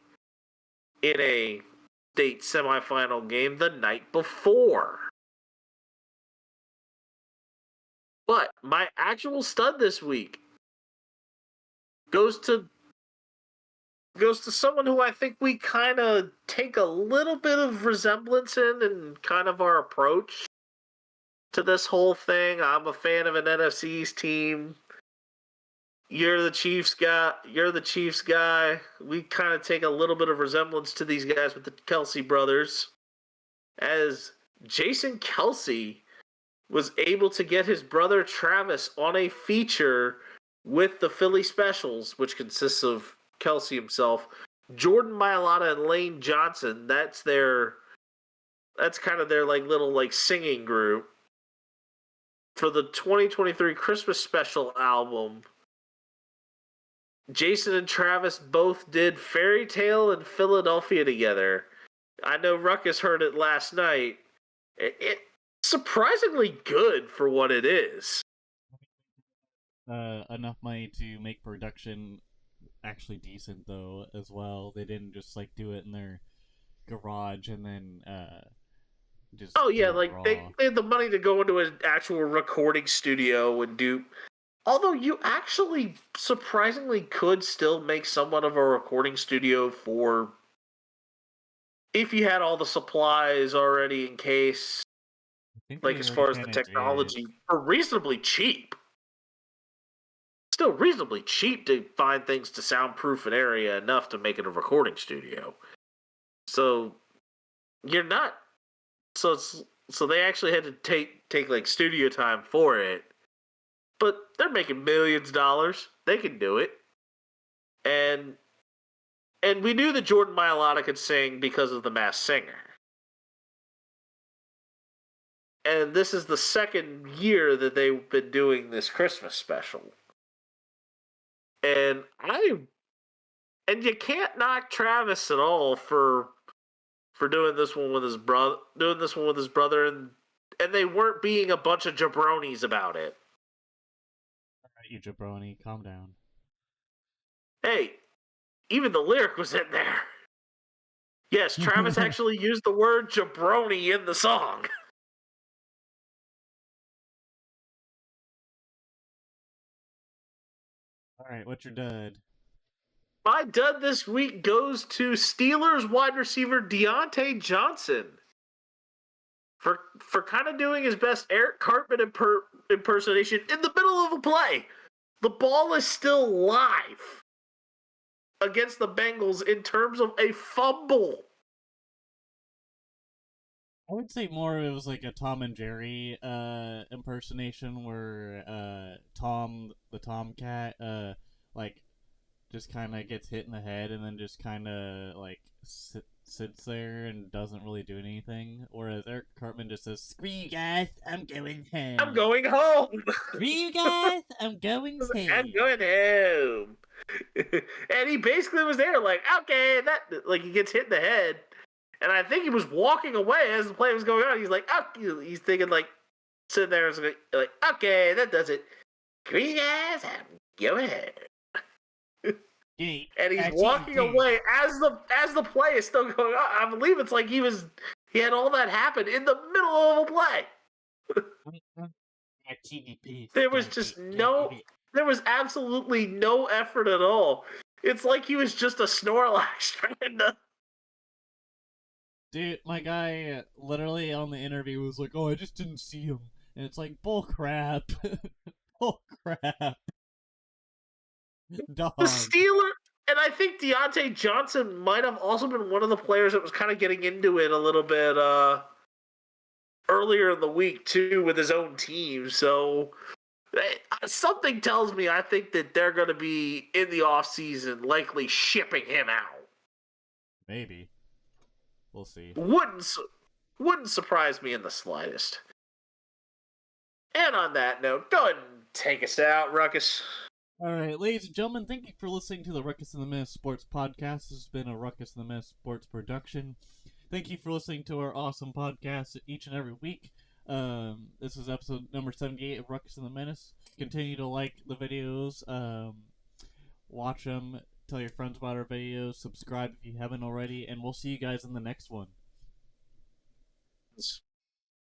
in a state semifinal game the night before. But my actual stud this week goes to someone who I think we kind of take a little bit of resemblance in kind of our approach to this whole thing. I'm a fan of an NFC East team. You're the Chiefs guy. We kind of take a little bit of resemblance to these guys with the Kelsey brothers, as Jason Kelsey was able to get his brother Travis on a feature with the Philly Specials, which consists of Kelsey himself, Jordan Mailata, and Lane Johnson. That's kind of their little singing group for the 2023 Christmas special album. Jason and Travis both did Fairy Tale in Philadelphia together. I know Ruckus heard it last night. surprisingly good for what it is. Enough money to make production actually decent though as well. They didn't just like do it in their garage and then just Oh yeah, do it like they raw. had the money to go into an actual recording studio and do. Although you actually surprisingly could still make somewhat of a recording studio for if you had all the supplies already in case, I think like they as already far as the kind of did. technology, for reasonably cheap. Still reasonably cheap to find things to soundproof an area enough to make it a recording studio. So you're not so they actually had to take like studio time for it. But they're making millions of dollars. They can do it. And we knew that Jordan Mailata could sing because of The Masked Singer. And this is the second year that they've been doing this Christmas special. And you can't knock Travis at all for doing this one with his brother, and they weren't being a bunch of jabronis about it. Alright, you jabroni, calm down. Hey, even the lyric was in there. Yes, Travis actually used the word jabroni in the song. Alright, what's your dud? My dud this week goes to Steelers wide receiver Deontay Johnson for kind of doing his best Eric Cartman impersonation in the middle of a play. The ball is still live against the Bengals in terms of a fumble. I would say more it was like a Tom and Jerry impersonation where Tom the Tomcat like just kind of gets hit in the head and then just kind of like sits there and doesn't really do anything, whereas Eric Cartman just says, "Screw you guys, I'm going home. I'm going home. Screw you guys, I'm going home. I'm going home." And he basically was there like, okay, that like he gets hit in the head. And I think he was walking away as the play was going on. He's like, oh, he's thinking like, sitting there and like, okay, that does it. Screw you guys, I'm going home. And he's walking away as the play is still going on. I believe it's like he had all that happen in the middle of a play. There was absolutely no effort at all. It's like he was just a Snorlax trying to. Dude, my guy literally on the interview was like, "Oh, I just didn't see him," and it's like, bull crap, bull crap. Dog. The Steelers, and I think Deontay Johnson might have also been one of the players that was kind of getting into it a little bit earlier in the week too with his own team. So something tells me I think that they're going to be in the offseason likely shipping him out. Maybe. We'll see. Wouldn't surprise me in the slightest. And on that note, go ahead and take us out, Ruckus. Alright, ladies and gentlemen, thank you for listening to the Ruckus and The Menace Sports Podcast. This has been a Ruckus and The Menace Sports production. Thank you for listening to our awesome podcast each and every week. This is episode number 78 of Ruckus and The Menace. Continue to like the videos, watch them, tell your friends about our videos, subscribe if you haven't already, and we'll see you guys in the next one.